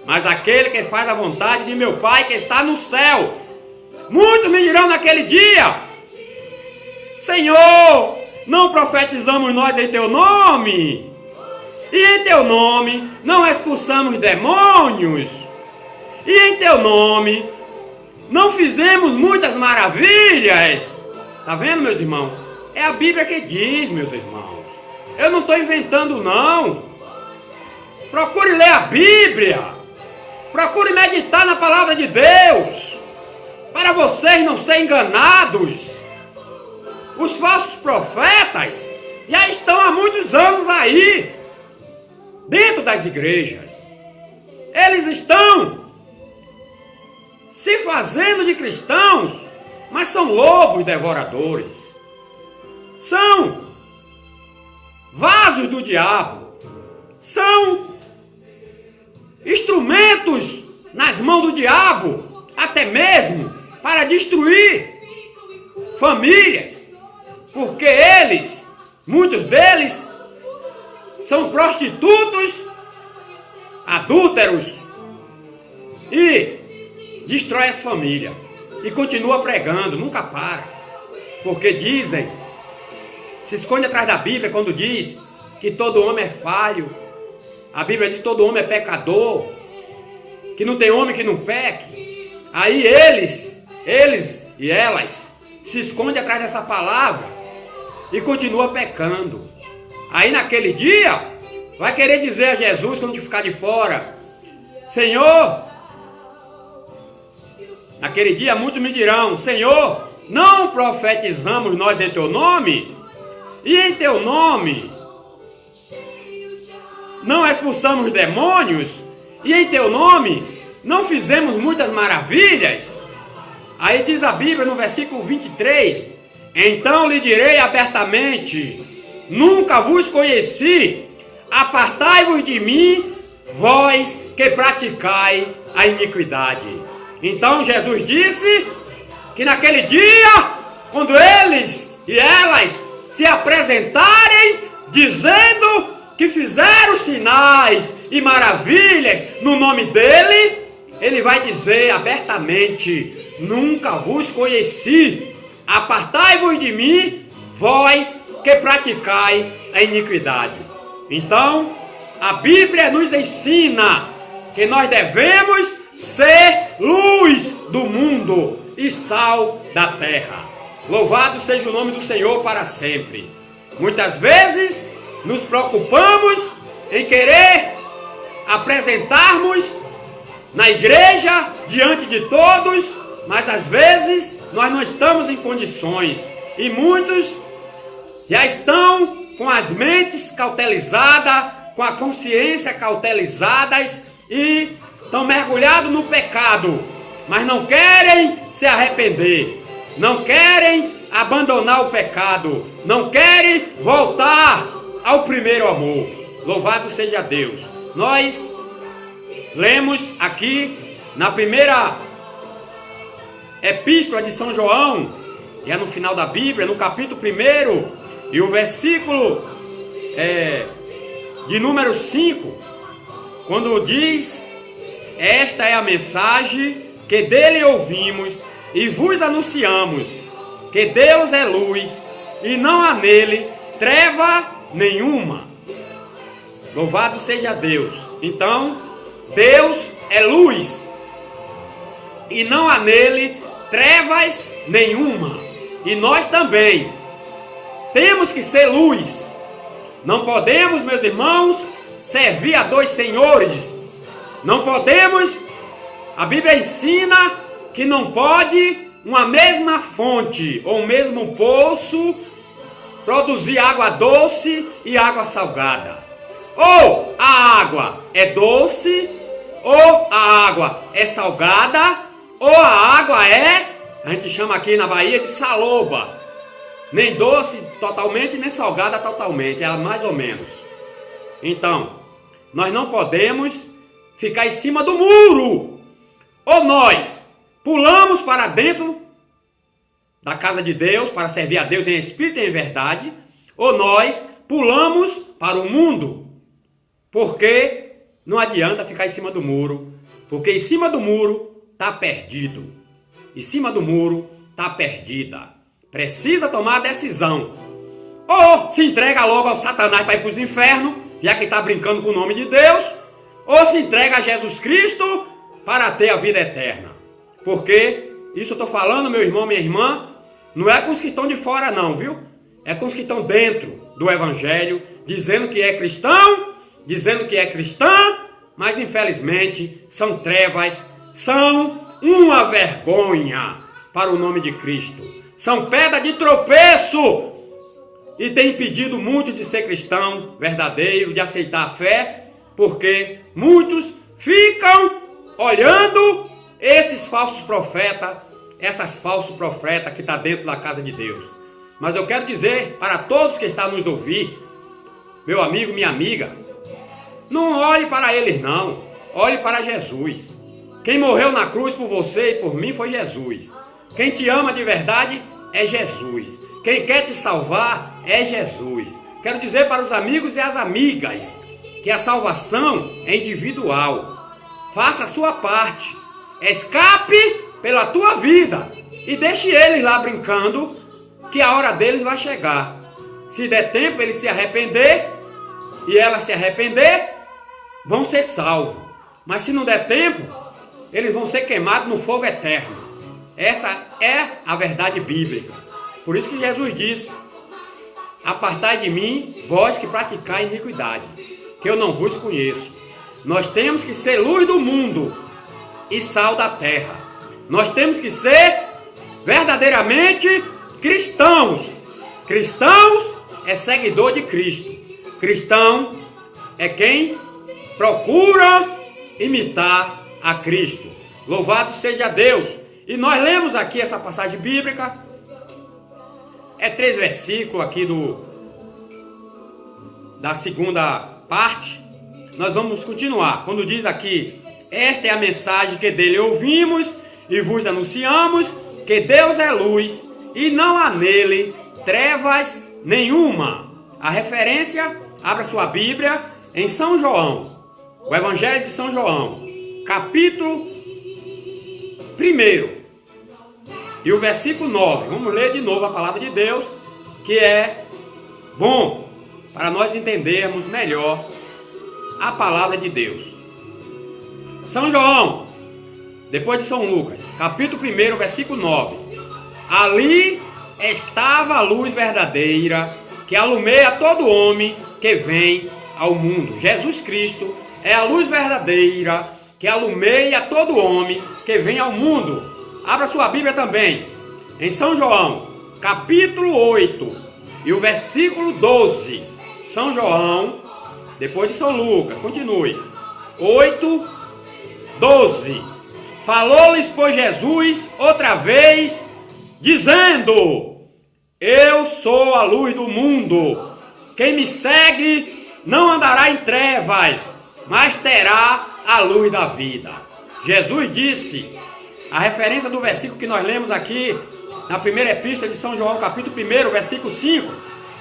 mas aquele que faz a vontade de meu Pai que está no céu. Muitos me dirão naquele dia, Senhor, não profetizamos nós em teu nome? E em teu nome não expulsamos demônios? E em teu nome não fizemos muitas maravilhas? Tá vendo, meus irmãos? É a Bíblia que diz, meus irmãos. Eu não estou inventando, não. Procure ler a Bíblia. Procure meditar na palavra de Deus, para vocês não serem enganados. Os falsos profetas já estão há muitos anos aí, dentro das igrejas. Eles estão se fazendo de cristãos, mas são lobos devoradores. São vasos do diabo. São instrumentos nas mãos do diabo, até mesmo para destruir famílias, porque eles, muitos deles, são prostitutos, adúlteros e destrói as famílias e continua pregando, nunca para, porque dizem, se esconde atrás da Bíblia quando diz que todo homem é falho. A Bíblia diz que todo homem é pecador, que não tem homem que não peque. Aí eles e elas se escondem atrás dessa palavra e continua pecando. Aí naquele dia vai querer dizer a Jesus, quando ficar de fora, Senhor, naquele dia muitos me dirão, Senhor, não profetizamos nós em teu nome? E em teu nome não expulsamos demônios? E em teu nome não fizemos muitas maravilhas? Aí diz a Bíblia no versículo 23, então lhe direi abertamente, nunca vos conheci, apartai-vos de mim, vós que praticai a iniquidade. Então Jesus disse que naquele dia, quando eles e elas se apresentarem dizendo que fizeram sinais e maravilhas no nome dele, ele vai dizer abertamente, nunca vos conheci, apartai-vos de mim, vós que praticai a iniquidade. Então, a Bíblia nos ensina que nós devemos ser luz do mundo e sal da terra. Louvado seja o nome do Senhor para sempre. Muitas vezes nos preocupamos em querer apresentarmos na igreja diante de todos, mas às vezes nós não estamos em condições e muitos já estão com as mentes cautelizadas com a consciência cautelizadas e estão mergulhados no pecado, mas não querem se arrepender, não querem abandonar o pecado, não querem voltar ao primeiro amor. Louvado seja Deus. Nós lemos aqui na primeira epístola de São João, e é no final da Bíblia, no capítulo 1, e o versículo de número 5, quando diz: esta é a mensagem que dele ouvimos e vos anunciamos, que Deus é luz e não há nele treva nenhuma. Louvado seja Deus. Então, Deus é luz e não há nele trevas nenhuma. E nós também temos que ser luz. Não podemos, meus irmãos, servir a dois senhores. Não podemos. A Bíblia ensina que não pode uma mesma fonte ou um mesmo poço produzir água doce e água salgada. Ou a água é doce, ou a água é salgada, ou a água a gente chama aqui na Bahia de saloba. Nem doce totalmente, nem salgada totalmente, ela mais ou menos. Então, nós não podemos ficar em cima do muro. Ou nós pulamos para dentro da casa de Deus para servir a Deus em espírito e em verdade, ou nós pulamos para o mundo. Porque não adianta ficar em cima do muro, porque em cima do muro está perdido. Em cima do muro está perdida. Precisa tomar a decisão. Ou se entrega logo ao Satanás para ir para os infernos, já que está brincando com o nome de Deus, ou se entrega a Jesus Cristo para ter a vida eterna. Porque isso eu estou falando, meu irmão, minha irmã, não é com os que estão de fora não, viu? É com os que estão dentro do Evangelho, dizendo que é cristão, dizendo que é cristã, mas infelizmente são trevas, são uma vergonha para o nome de Cristo. São pedra de tropeço e tem impedido muito de ser cristão verdadeiro, de aceitar a fé, porque muitos ficam olhando esses falsos profetas, essas falsos profetas que estão dentro da casa de Deus. Mas eu quero dizer para todos que estão nos ouvir, meu amigo, minha amiga, não olhe para eles não, olhe para Jesus. Quem morreu na cruz por você e por mim foi Jesus. Quem te ama de verdade é Jesus. Quem quer te salvar é Jesus. Quero dizer para os amigos e as amigas que a salvação é individual. Faça a sua parte. Escape pela tua vida e deixe eles lá brincando, que a hora deles vai chegar. Se der tempo eles se arrepender e ela se arrepender, vão ser salvos. Mas se não der tempo, eles vão ser queimados no fogo eterno. Essa é a verdade bíblica. Por isso que Jesus disse: apartai de mim, vós que praticais iniquidade, que eu não vos conheço. Nós temos que ser luz do mundo e sal da terra. Nós temos que ser verdadeiramente cristãos. Cristãos é seguidor de Cristo. Cristão é quem procura imitar a Cristo. Louvado seja Deus. E nós lemos aqui essa passagem bíblica. É 3 versículos aqui da segunda parte. Nós vamos continuar. Quando diz aqui: esta é a mensagem que dele ouvimos e vos anunciamos, que Deus é luz e não há nele trevas nenhuma. A referência, abra sua Bíblia em São João, o Evangelho de São João, capítulo 1 e o versículo 9. Vamos ler de novo a palavra de Deus, que é bom para nós entendermos melhor a palavra de Deus. São João, depois de São Lucas, capítulo 1, versículo 9. Ali estava a luz verdadeira, que alumeia todo homem que vem ao mundo. Jesus Cristo é a luz verdadeira, que alumeia todo homem que vem ao mundo. Abra sua Bíblia também, em São João, capítulo 8, e o versículo 12. São João, depois de São Lucas, continue. 8, 12. Falou-lhes, pois, Jesus outra vez, dizendo: eu sou a luz do mundo. Quem me segue não andará em trevas, mas terá a luz da vida. Jesus disse, a referência do versículo que nós lemos aqui, na primeira epístola de São João, capítulo 1, versículo 5.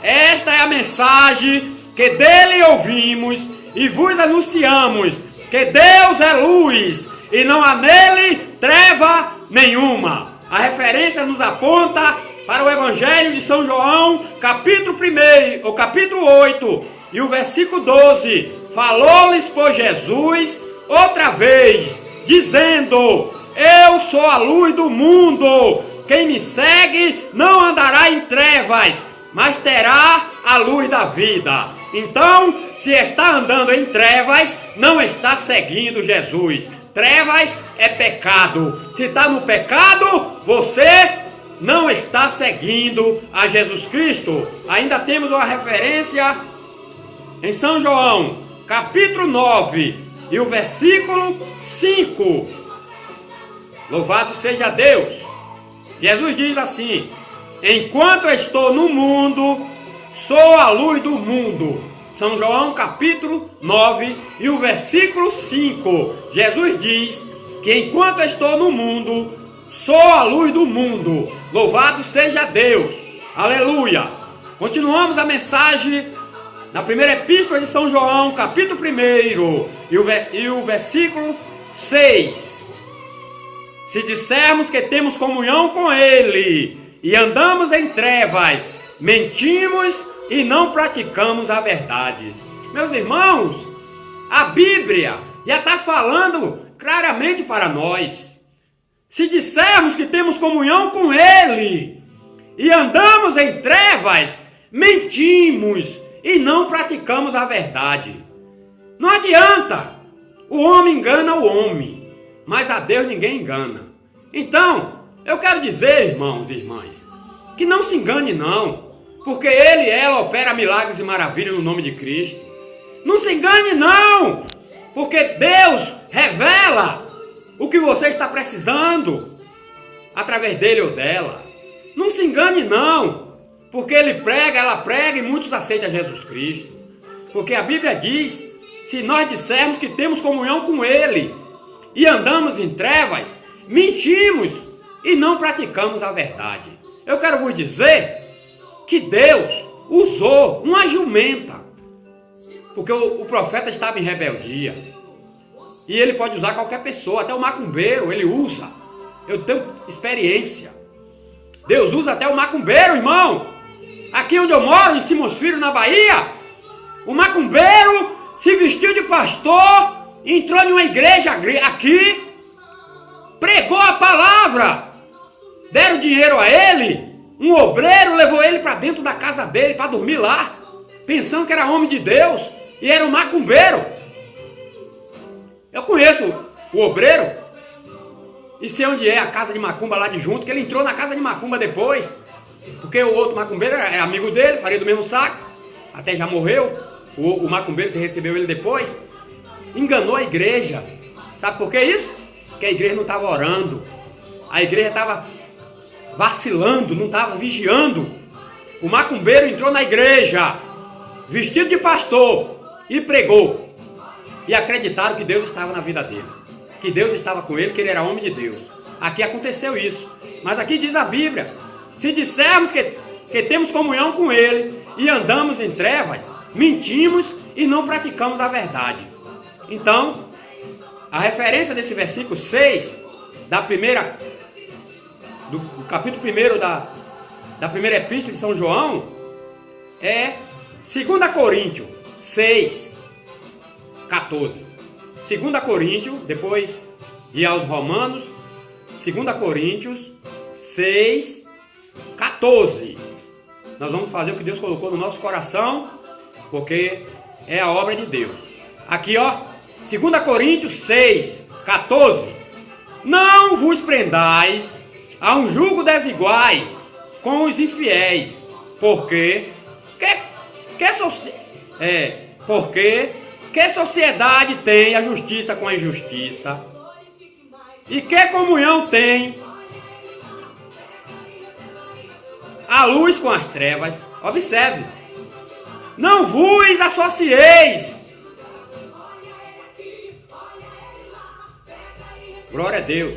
Esta é a mensagem que dele ouvimos e vos anunciamos, que Deus é luz e não há nele treva nenhuma. A referência nos aponta para o Evangelho de São João, capítulo 1, ou capítulo 8, e o versículo 12. Falou-lhes, pois, Jesus outra vez, dizendo: eu sou a luz do mundo. Quem me segue não andará em trevas, mas terá a luz da vida. Então, se está andando em trevas, não está seguindo Jesus. Trevas é pecado. Se está no pecado, você não está seguindo a Jesus Cristo. Ainda temos uma referência em São João, capítulo 9, e o versículo 5. Louvado seja Deus. Jesus diz assim: enquanto estou no mundo, sou a luz do mundo. São João capítulo 9 e o versículo 5. Jesus diz que enquanto estou no mundo, sou a luz do mundo. Louvado seja Deus. Aleluia. Continuamos a mensagem na primeira epístola de São João, capítulo 1 e o versículo 6. Se dissermos que temos comunhão com Ele e andamos em trevas, mentimos e não praticamos a verdade. Meus irmãos, a Bíblia já está falando claramente para nós. Se dissermos que temos comunhão com Ele e andamos em trevas, mentimos e não praticamos a verdade. Não adianta. O homem engana o homem, mas a Deus ninguém engana. Então, eu quero dizer, irmãos e irmãs, que não se engane não, porque Ele e ela opera milagres e maravilhas no nome de Cristo. Não se engane não, porque Deus revela o que você está precisando através dele ou dela. Não se engane não, porque ele prega, ela prega e muitos aceitam Jesus Cristo. Porque a Bíblia diz, se nós dissermos que temos comunhão com Ele e andamos em trevas, mentimos e não praticamos a verdade. Eu quero vos dizer que Deus usou uma jumenta, porque o profeta estava em rebeldia. E ele pode usar qualquer pessoa, até o macumbeiro ele usa. Eu tenho experiência. Deus usa até o macumbeiro, irmão. Aqui onde eu moro, em Simões Filho, na Bahia, o macumbeiro se vestiu de pastor, entrou em uma igreja aqui, pregou a palavra, deram dinheiro a ele, um obreiro levou ele para dentro da casa dele para dormir lá, pensando que era homem de Deus, e era um macumbeiro. Eu conheço o obreiro e sei onde é a casa de macumba lá de junto, que ele entrou na casa de macumba depois, porque o outro macumbeiro é amigo dele, faria do mesmo saco, até já morreu, o macumbeiro que recebeu ele depois, enganou a igreja. Sabe por que isso? Porque a igreja não estava orando, a igreja estava vacilando, não estava vigiando. O macumbeiro entrou na igreja, vestido de pastor, e pregou. E acreditaram que Deus estava na vida dele, que Deus estava com ele, que ele era homem de Deus. Aqui aconteceu isso. Mas aqui diz a Bíblia, se dissermos que temos comunhão com Ele e andamos em trevas, mentimos e não praticamos a verdade. Então, a referência desse versículo 6, do capítulo 1 da primeira epístola de São João, é 2 Coríntios 6, 14. 2 Coríntios, depois de ir aos Romanos, 2 Coríntios 6, 14. Nós vamos fazer o que Deus colocou no nosso coração, porque é a obra de Deus. Aqui, ó, 2 Coríntios 6, 14. Não vos prendais a um jugo desiguais Porque que sociedade tem a justiça com a injustiça? E que comunhão tem a luz com as trevas? Observe. Não vos associeis. Glória a Deus.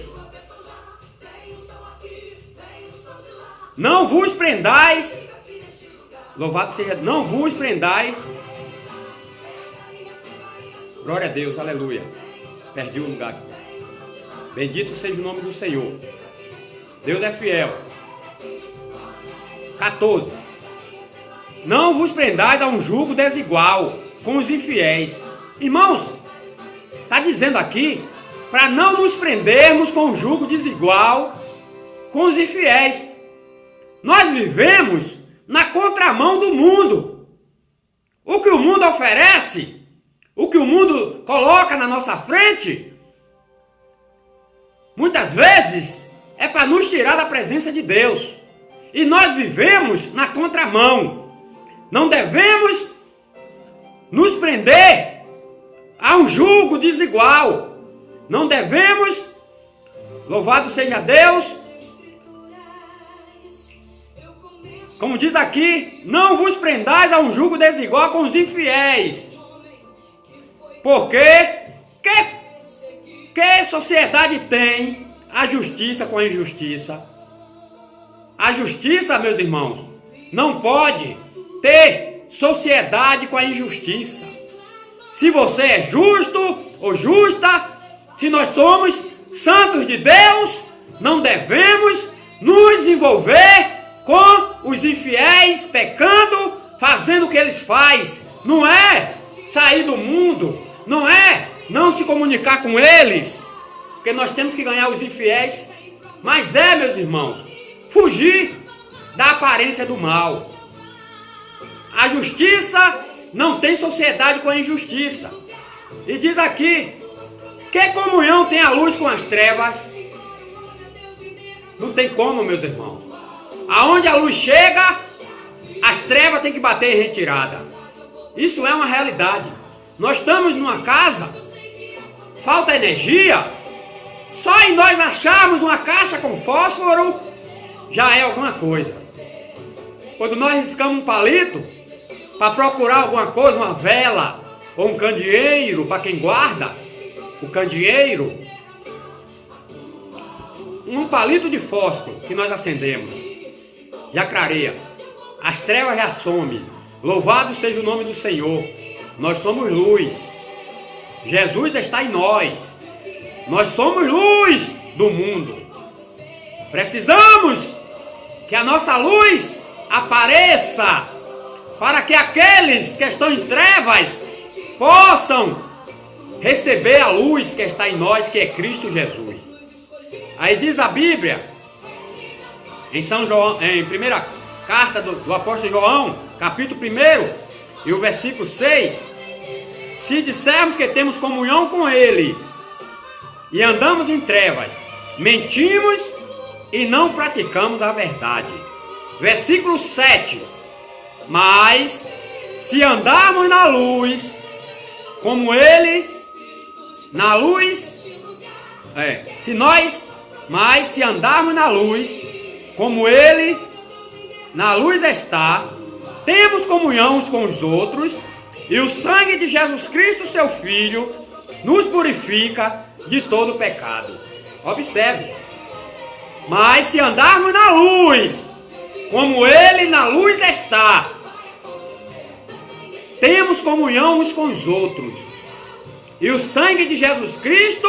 Não vos prendais. Louvado seja. Não vos prendais. Glória a Deus. Aleluia. Perdi o lugar aqui. Bendito seja o nome do Senhor. Deus é fiel. 14. Não vos prendais a um jugo desigual com os infiéis. Irmãos, está dizendo aqui para não nos prendermos com um jugo desigual com os infiéis. Nós vivemos na contramão do mundo. O que o mundo oferece, o que o mundo coloca na nossa frente, muitas vezes é para nos tirar da presença de Deus. E nós vivemos na contramão. Não devemos nos prender a um jugo desigual. Não devemos, louvado seja Deus, como diz aqui, não vos prendais a um jugo desigual com os infiéis. Porque que sociedade tem a justiça com a injustiça? A justiça, meus irmãos, não pode ter sociedade com a injustiça. Se você é justo ou justa, se nós somos santos de Deus, não devemos nos envolver com os infiéis, pecando, fazendo o que eles fazem. Não é sair do mundo, não é não se comunicar com eles, porque nós temos que ganhar os infiéis, mas é, meus irmãos, fugir da aparência do mal. A justiça não tem sociedade com a injustiça. E diz aqui, que comunhão tem a luz com as trevas? Não tem como, meus irmãos. Aonde a luz chega, as trevas têm que bater em retirada. Isso é uma realidade. Nós estamos numa casa, falta energia, só em nós acharmos uma caixa com fósforo, já é alguma coisa. Quando nós riscamos um palito para procurar alguma coisa, uma vela ou um candeeiro, para quem guarda o candeeiro, um palito de fósforo que nós acendemos, já clareia, as trevas já somem. Louvado seja o nome do Senhor. Nós somos luz. Jesus está em nós. Nós somos luz do mundo. Precisamos que a nossa luz apareça para que aqueles que estão em trevas possam receber a luz que está em nós, que é Cristo Jesus. Aí diz a Bíblia, em São João, em primeira carta do apóstolo João, capítulo 1, e o versículo 6, se dissermos que temos comunhão com Ele e andamos em trevas, mentimos e não praticamos a verdade. Versículo 7, mas se andarmos na luz, como Ele na luz, se andarmos na luz, como Ele na luz está, temos comunhão uns com os outros, e o sangue de Jesus Cristo, seu Filho, nos purifica de todo pecado. Observe. Mas se andarmos na luz, como Ele na luz está, temos comunhão uns com os outros, e o sangue de Jesus Cristo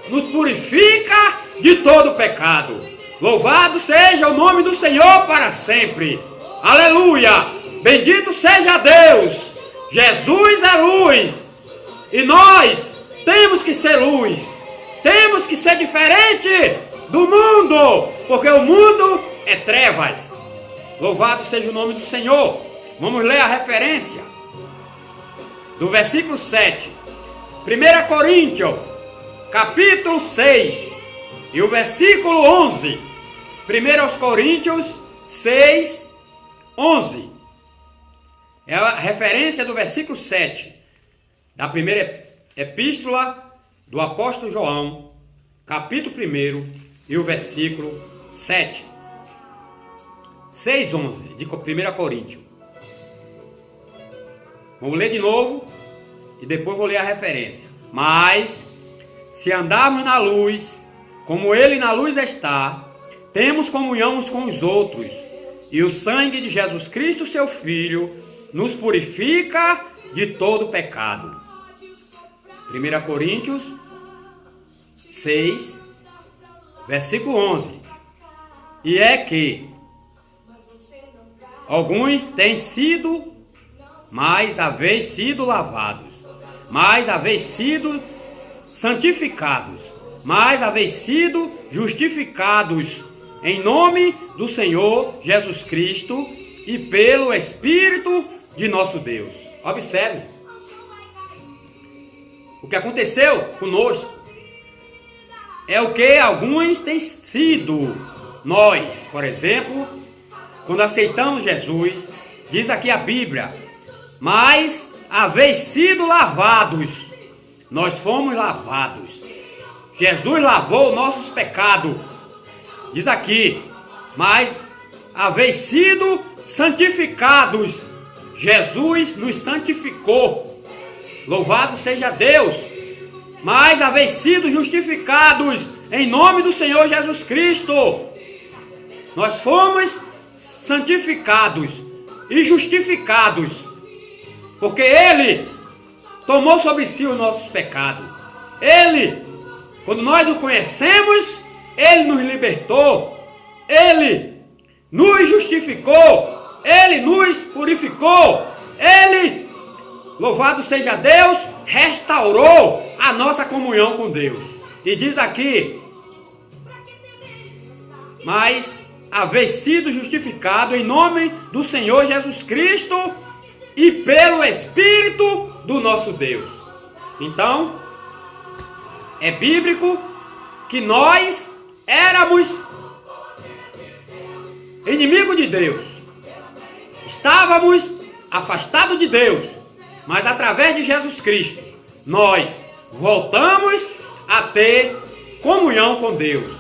nos purifica de todo pecado. Louvado seja o nome do Senhor para sempre. Aleluia! Bendito seja Deus! Jesus é luz, e nós temos que ser luz, temos que ser diferente do mundo, porque o mundo é trevas. Louvado seja o nome do Senhor. Vamos ler a referência do versículo 7, 1 Coríntios, capítulo 6, e o versículo 11. 1 Coríntios 6, 11. É a referência do versículo 7. da primeira epístola do apóstolo João, capítulo 1 e o versículo 7. 6:11 de 1 Coríntios. Vou ler de novo e depois vou ler a referência. Mas, se andarmos na luz, como Ele na luz está, temos comunhão uns com os outros, e o sangue de Jesus Cristo, seu Filho, nos purifica de todo pecado. 1 Coríntios 6, versículo 11. E é que alguns têm sido, mas haveis sido lavados, mas haveis sido santificados, mas haveis sido justificados em nome do Senhor Jesus Cristo e pelo Espírito de nosso Deus. Observe o que aconteceu conosco. É o que alguns têm sido. Nós, por exemplo, quando aceitamos Jesus, diz aqui a Bíblia, mas haveis sido lavados. Nós fomos lavados. Jesus lavou nossos pecados. Diz aqui, mas haveis sido santificados. Jesus nos santificou. Louvado seja Deus. Mas haveis sido justificados em nome do Senhor Jesus Cristo. Nós fomos santificados e justificados, porque Ele tomou sobre si os nossos pecados. Ele, quando nós o conhecemos, Ele nos libertou, Ele nos justificou, Ele nos purificou, Ele, louvado seja Deus, restaurou a nossa comunhão com Deus. E diz aqui, mas haveis sido justificado em nome do Senhor Jesus Cristo e pelo Espírito do nosso Deus. Então, é bíblico que nós éramos inimigos de Deus. Estávamos afastados de Deus, mas através de Jesus Cristo, nós voltamos a ter comunhão com Deus.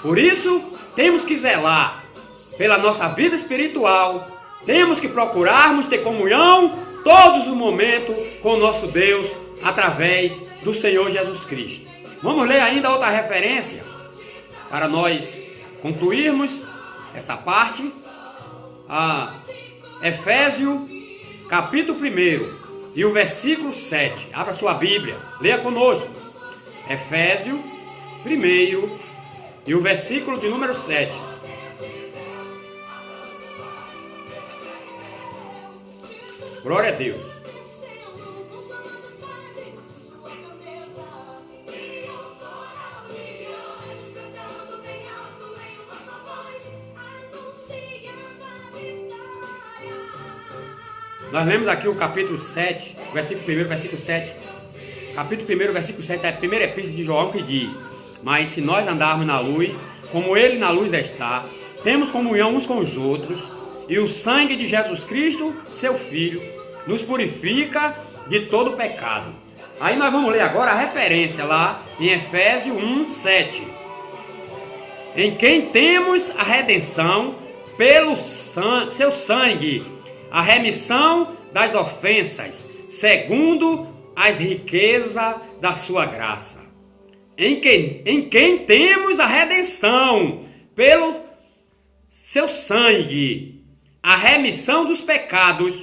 Por isso, temos que zelar pela nossa vida espiritual, temos que procurarmos ter comunhão todos os momentos com o nosso Deus, através do Senhor Jesus Cristo. Vamos ler ainda outra referência, para nós concluirmos essa parte. Efésios, capítulo 1 e o versículo 7. Abra sua Bíblia, leia conosco. Efésios 1 e o versículo de número 7. Glória a Deus. Nós lemos aqui o capítulo 7, versículo 1, versículo 7. Capítulo 1, versículo 7 da primeira epístola de João, que diz: mas se nós andarmos na luz, como Ele na luz está, temos comunhão uns com os outros, e o sangue de Jesus Cristo, seu Filho, nos purifica de todo pecado. Aí nós vamos ler agora a referência lá em Efésios 1, 7. Em quem temos a redenção pelo seu sangue, a remissão das ofensas, segundo as riquezas da sua graça. Em quem temos a redenção pelo seu sangue, a remissão dos pecados,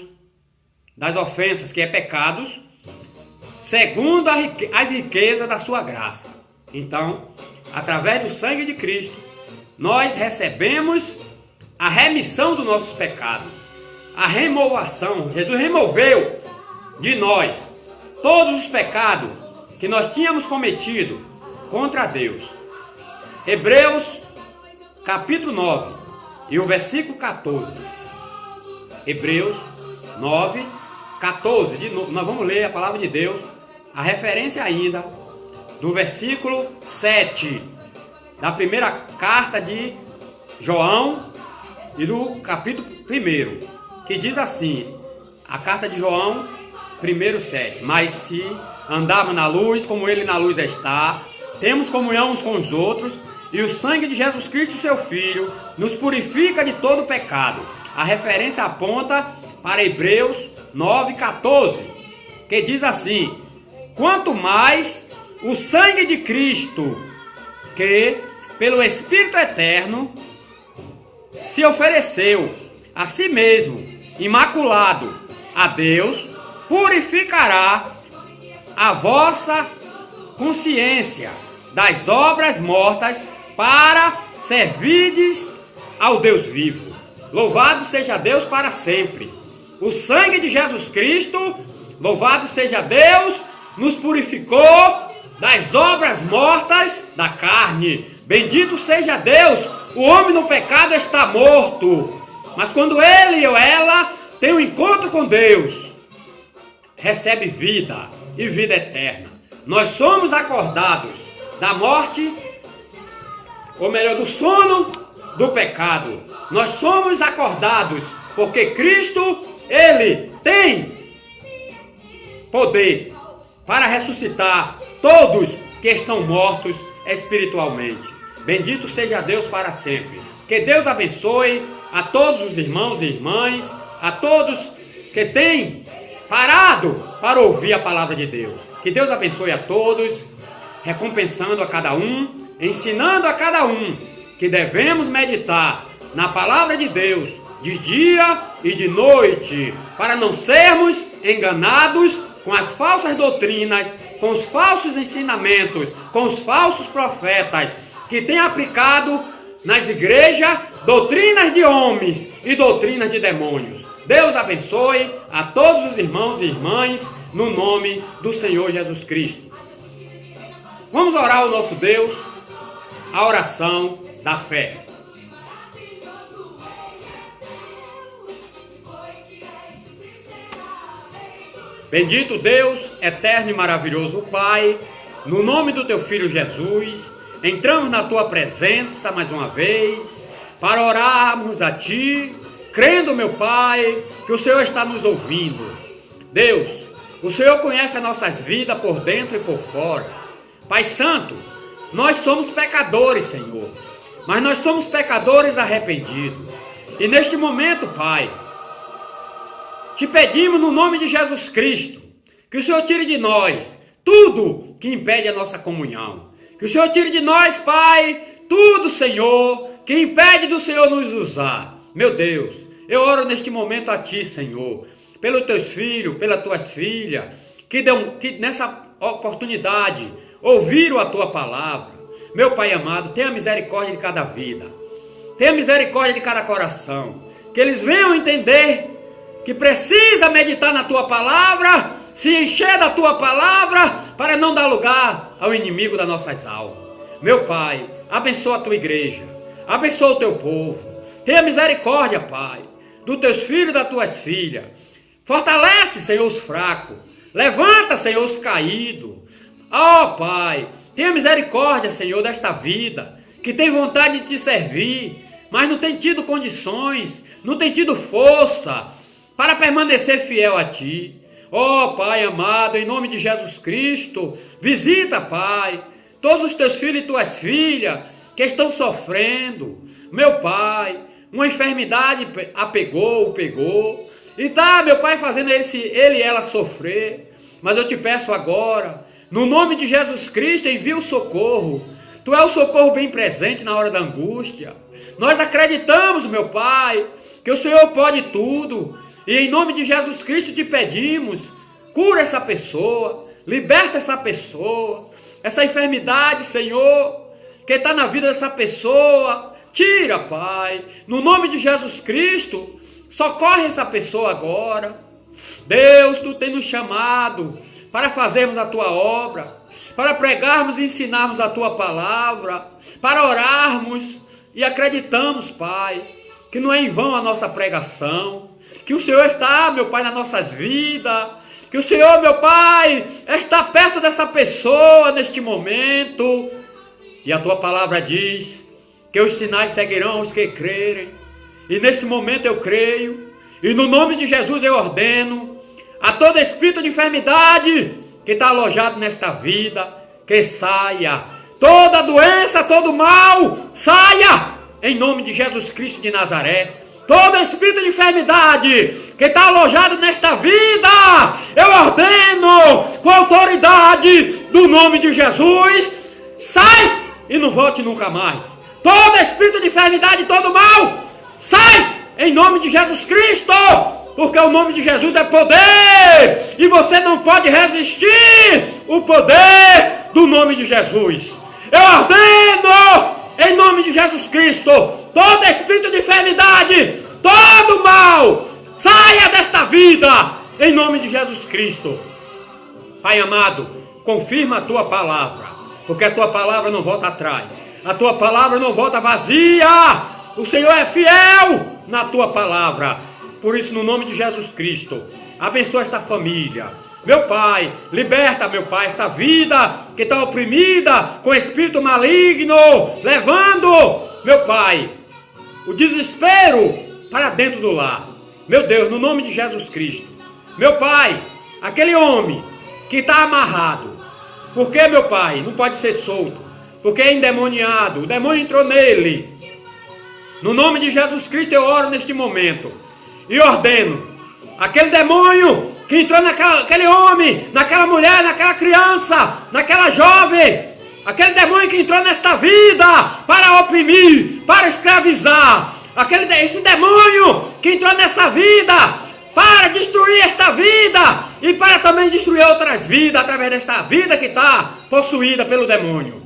das ofensas, que é pecados, segundo as riquezas da sua graça. Então, através do sangue de Cristo, nós recebemos a remissão dos nossos pecados, a removação. Jesus removeu de nós todos os pecados que nós tínhamos cometido contra Deus. Hebreus capítulo 9 e o versículo 14. Hebreus 9, 14. De novo, nós vamos ler a palavra de Deus, a referência ainda do versículo 7 da primeira carta de João e do capítulo 1, que diz assim, a carta de João, 1:7. Mas se andarmos na luz, como ele na luz está, temos comunhão uns com os outros, e o sangue de Jesus Cristo, seu Filho, nos purifica de todo pecado. A referência aponta para Hebreus 9:14, que diz assim: quanto mais o sangue de Cristo, que pelo Espírito Eterno se ofereceu a si mesmo, imaculado, a Deus, purificará a vossa consciência das obras mortas para servirdes ao Deus vivo. Louvado seja Deus para sempre. O sangue de Jesus Cristo, louvado seja Deus, nos purificou das obras mortas da carne. Bendito seja Deus. O homem no pecado está morto, mas quando ele ou ela tem um encontro com Deus, recebe vida e vida eterna. Nós somos acordados da morte, ou melhor, do sono do pecado. Nós somos acordados porque Cristo, ele tem poder para ressuscitar todos que estão mortos espiritualmente. Bendito seja Deus para sempre. Que Deus abençoe a todos os irmãos e irmãs, a todos que têm parado para ouvir a palavra de Deus. Que Deus abençoe a todos, recompensando a cada um, ensinando a cada um que devemos meditar na palavra de Deus de dia e de noite, para não sermos enganados com as falsas doutrinas, com os falsos ensinamentos, com os falsos profetas que têm aplicado nas igrejas doutrinas de homens e doutrinas de demônios. Deus abençoe a todos os irmãos e irmãs no nome do Senhor Jesus Cristo. Vamos orar ao nosso Deus, a oração da fé. Bendito Deus, eterno e maravilhoso Pai, no nome do Teu Filho Jesus, entramos na Tua presença mais uma vez, para orarmos a Ti, crendo, meu Pai, que o Senhor está nos ouvindo. Deus, o Senhor conhece as nossas vidas por dentro e por fora. Pai Santo, nós somos pecadores, Senhor, mas nós somos pecadores arrependidos. E neste momento, Pai, te pedimos no nome de Jesus Cristo, que o Senhor tire de nós tudo que impede a nossa comunhão. Que o Senhor tire de nós, Pai, tudo, Senhor, que impede do Senhor nos usar. Meu Deus, eu oro neste momento a Ti, Senhor, pelos Teus filhos, pelas Tuas filhas, que nessa oportunidade ouviram a Tua palavra. Meu Pai amado, tenha misericórdia de cada vida, tenha misericórdia de cada coração, que eles venham entender que precisa meditar na Tua palavra, se encher da Tua palavra, para não dar lugar ao inimigo das nossas almas. Meu Pai, abençoa a Tua igreja, abençoa o Teu povo, tenha misericórdia, Pai, dos Teus filhos e das Tuas filhas. Fortalece, Senhor, os fracos, levanta, Senhor, os caídos. Ó, Pai, tenha misericórdia, Senhor, desta vida, que tem vontade de Te servir, mas não tem tido condições, não tem tido força para permanecer fiel a Ti. Ó Pai amado, em nome de Jesus Cristo, visita, Pai, todos os Teus filhos e Tuas filhas que estão sofrendo. Meu Pai, uma enfermidade pegou, e tá, meu Pai, fazendo ele e ela sofrer. Mas eu te peço agora, no nome de Jesus Cristo, envia o socorro. Tu é o socorro bem presente na hora da angústia. Nós acreditamos, meu Pai, que o Senhor pode tudo. E em nome de Jesus Cristo te pedimos, cura essa pessoa, liberta essa pessoa, essa enfermidade, Senhor, que está na vida dessa pessoa, tira, Pai, no nome de Jesus Cristo, socorre essa pessoa agora. Deus, Tu tem nos chamado para fazermos a Tua obra, para pregarmos e ensinarmos a Tua palavra, para orarmos e acreditamos, Pai, que não é em vão a nossa pregação, que o Senhor está, meu Pai, nas nossas vidas, que o Senhor, meu Pai, está perto dessa pessoa neste momento. E a Tua palavra diz que os sinais seguirão os que crerem. E nesse momento eu creio, e no nome de Jesus eu ordeno a todo espírito de enfermidade que está alojado nesta vida, que saia. Toda doença, todo mal, saia em nome de Jesus Cristo de Nazaré. Todo espírito de enfermidade que está alojado nesta vida, eu ordeno com a autoridade do nome de Jesus, sai e não volte nunca mais. Todo espírito de enfermidade, todo mal, sai em nome de Jesus Cristo, porque o nome de Jesus é poder e você não pode resistir o poder do nome de Jesus. Eu ordeno em nome de Jesus Cristo, todo espírito de enfermidade, todo mal, saia desta vida, em nome de Jesus Cristo. Pai amado, confirma a tua palavra, porque a tua palavra não volta atrás, a tua palavra não volta vazia, o Senhor é fiel na tua palavra. Por isso, no nome de Jesus Cristo, abençoa esta família. Meu Pai, liberta, meu Pai, esta vida que está oprimida com espírito maligno, levando, meu Pai, o desespero para dentro do lar. Meu Deus, no nome de Jesus Cristo. Meu Pai, aquele homem que está amarrado, porque, meu Pai, não pode ser solto, porque é endemoniado, o demônio entrou nele. No nome de Jesus Cristo eu oro neste momento e ordeno, aquele demônio que entrou naquele homem, naquela mulher, naquela criança, naquela jovem, aquele demônio que entrou nesta vida para oprimir, para escravizar, esse demônio que entrou nessa vida para destruir esta vida e para também destruir outras vidas através desta vida que está possuída pelo demônio.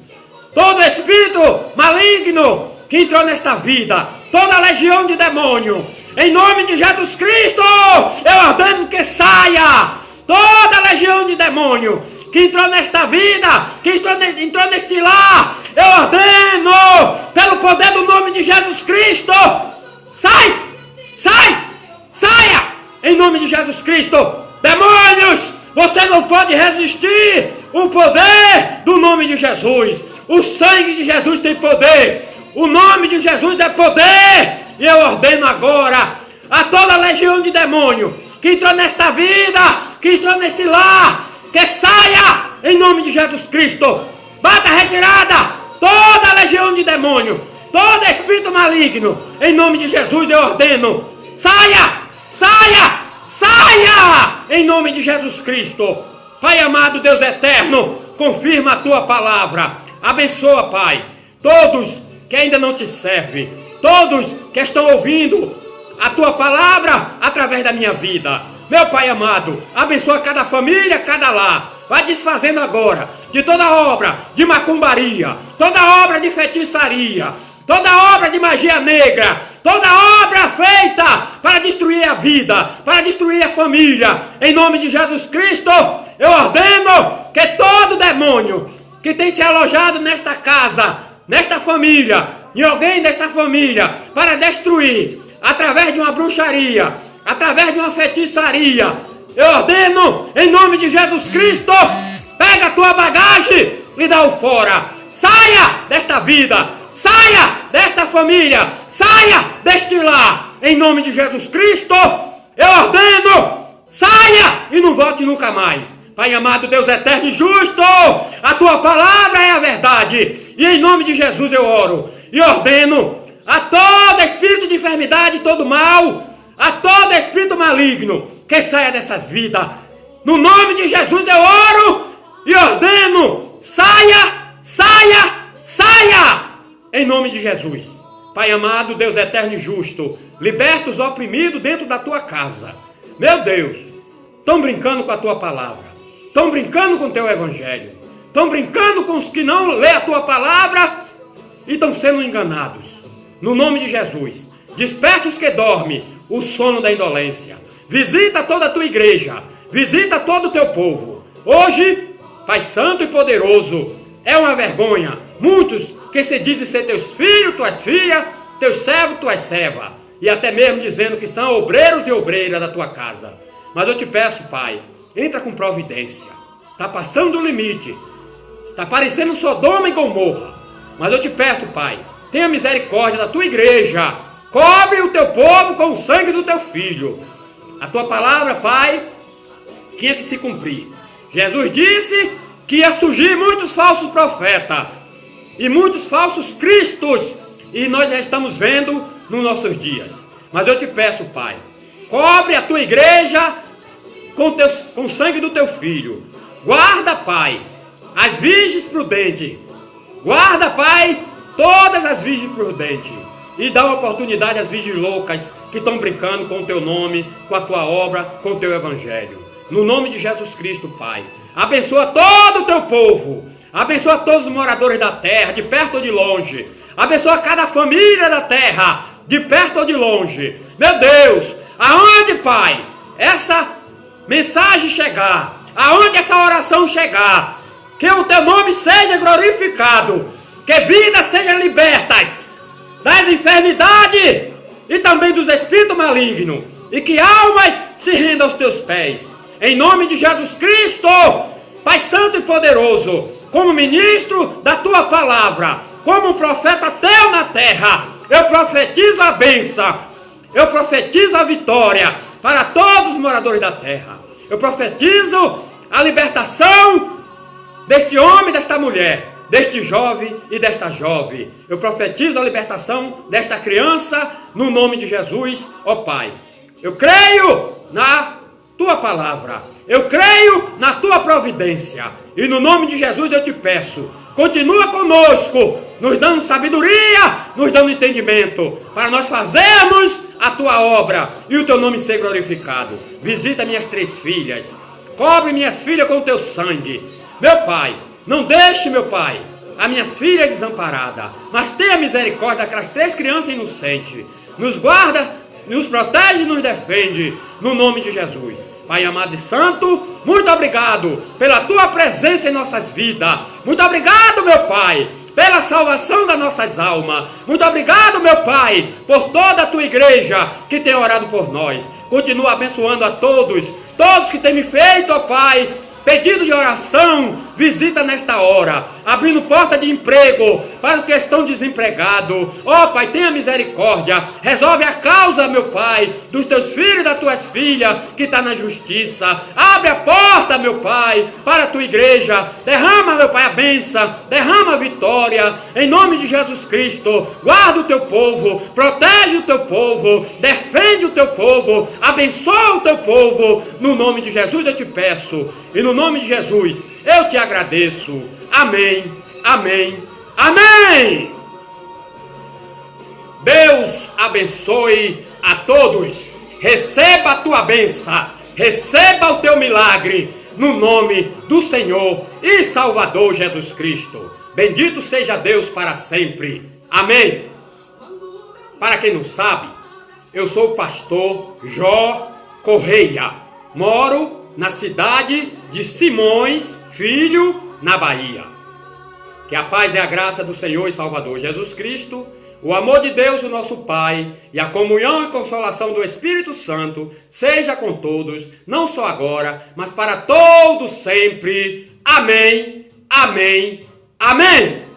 Todo espírito maligno que entrou nesta vida, toda legião de demônio, em nome de Jesus Cristo, eu ordeno que saia toda legião de demônio que entrou nesta vida, que entrou neste lar. Eu ordeno, pelo poder do nome de Jesus Cristo, sai, saia, em nome de Jesus Cristo. Demônios, você não pode resistir o poder do nome de Jesus. O sangue de Jesus tem poder, o nome de Jesus é poder. E eu ordeno agora a toda legião de demônio que entrou nesta vida, que entrou nesse lar, que saia em nome de Jesus Cristo. Bata retirada toda legião de demônio, todo espírito maligno, em nome de Jesus eu ordeno, saia, em nome de Jesus Cristo. Pai amado, Deus eterno, confirma a tua palavra, abençoa, Pai, todos que ainda não te servem, todos que estão ouvindo a tua palavra através da minha vida. Meu Pai amado, abençoa cada família, cada lar. Vai desfazendo agora de toda obra de macumbaria, toda obra de feitiçaria, toda obra de magia negra, toda obra feita para destruir a vida, para destruir a família. Em nome de Jesus Cristo, eu ordeno que todo demônio que tem se alojado nesta casa, nesta família, em alguém desta família, para destruir, através de uma bruxaria, através de uma feitiçaria, eu ordeno, em nome de Jesus Cristo, pega a tua bagagem e dá-o fora. Saia desta vida, saia desta família, saia deste lar, em nome de Jesus Cristo, eu ordeno, saia e não volte nunca mais. Pai amado, Deus eterno e justo, a tua palavra é a verdade, e em nome de Jesus eu oro e ordeno a todo espírito de enfermidade, todo mal, a todo espírito maligno, que saia dessas vidas. No nome de Jesus eu oro e ordeno, saia, em nome de Jesus. Pai amado, Deus eterno e justo, liberta os oprimidos dentro da tua casa. Meu Deus, estão brincando com a tua palavra, estão brincando com o teu evangelho, estão brincando com os que não lê a tua palavra e estão sendo enganados. No nome de Jesus, desperta os que dormem o sono da indolência. Visita toda a tua igreja, visita todo o teu povo. Hoje, Pai Santo e Poderoso, é uma vergonha muitos que se dizem ser teus filhos, tuas filhas, teus servos, tuas servas, e até mesmo dizendo que são obreiros e obreiras da tua casa. Mas eu te peço, Pai, entra com providência. Está passando do limite, está parecendo Sodoma e Gomorra. Mas eu te peço, Pai, tenha misericórdia da tua igreja, cobre o teu povo com o sangue do teu filho. A tua palavra, Pai, tinha que se cumprir. Jesus disse que ia surgir muitos falsos profetas e muitos falsos cristos, e nós já estamos vendo nos nossos dias. Mas eu te peço, Pai, cobre a tua igreja com o sangue do teu filho. Guarda, Pai, as virgens prudentes. Guarda, Pai, todas as virgens prudentes. E dá uma oportunidade às virgens loucas que estão brincando com o teu nome, com a tua obra, com o teu evangelho. No nome de Jesus Cristo, Pai. Abençoa todo o teu povo. Abençoa todos os moradores da terra, de perto ou de longe. Abençoa cada família da terra, de perto ou de longe. Meu Deus, aonde, Pai, essa mensagem chegar, aonde essa oração chegar, que o teu nome seja glorificado, que vidas sejam libertas das enfermidades e também dos espíritos malignos, e que almas se rendam aos teus pés. Em nome de Jesus Cristo, Pai Santo e Poderoso, como ministro da tua palavra, como um profeta teu na terra, eu profetizo a bênção, eu profetizo a vitória para todos os moradores da terra. Eu profetizo a libertação deste homem, desta mulher, deste jovem e desta jovem. Eu profetizo a libertação desta criança no nome de Jesus, ó Pai. Eu creio na tua palavra, eu creio na tua providência, e no nome de Jesus eu te peço, continua conosco, nos dando sabedoria, nos dando entendimento, para nós fazermos a tua obra e o teu nome ser glorificado. Visita minhas 3 filhas, cobre minhas filhas com o teu sangue. Meu Pai, não deixe, meu Pai, as minhas filhas desamparadas, mas tenha misericórdia daquelas 3 crianças inocentes. Nos guarda, nos protege e nos defende, no nome de Jesus. Pai amado e santo, muito obrigado pela tua presença em nossas vidas. Muito obrigado, meu Pai, pela salvação das nossas almas. Muito obrigado, meu Pai, por toda a tua igreja que tem orado por nós. Continua abençoando a todos que têm me feito, ó Pai, pedido de oração. Visita nesta hora, abrindo porta de emprego para os que estão desempregados. Ó Pai, tenha misericórdia, resolve a causa, meu Pai, dos teus filhos e das tuas filhas que está na justiça. Abre a porta, meu Pai, para a tua igreja. Derrama, meu Pai, a bênção, derrama a vitória, em nome de Jesus Cristo. Guarda o teu povo, protege o teu povo, defende o teu povo, abençoa o teu povo. No nome de Jesus eu te peço, e no nome de Jesus eu te agradeço. Amém, amém, amém. Deus abençoe a todos. Receba a tua bênção, receba o teu milagre, no nome do Senhor e Salvador Jesus Cristo. Bendito seja Deus para sempre. Amém. Para quem não sabe, eu sou o pastor Jó Correia. Moro na cidade de Simões Filho, na Bahia. Que a paz e a graça do Senhor e Salvador Jesus Cristo, o amor de Deus, o nosso Pai, e a comunhão e consolação do Espírito Santo seja com todos, não só agora, mas para todos sempre. Amém, amém, amém.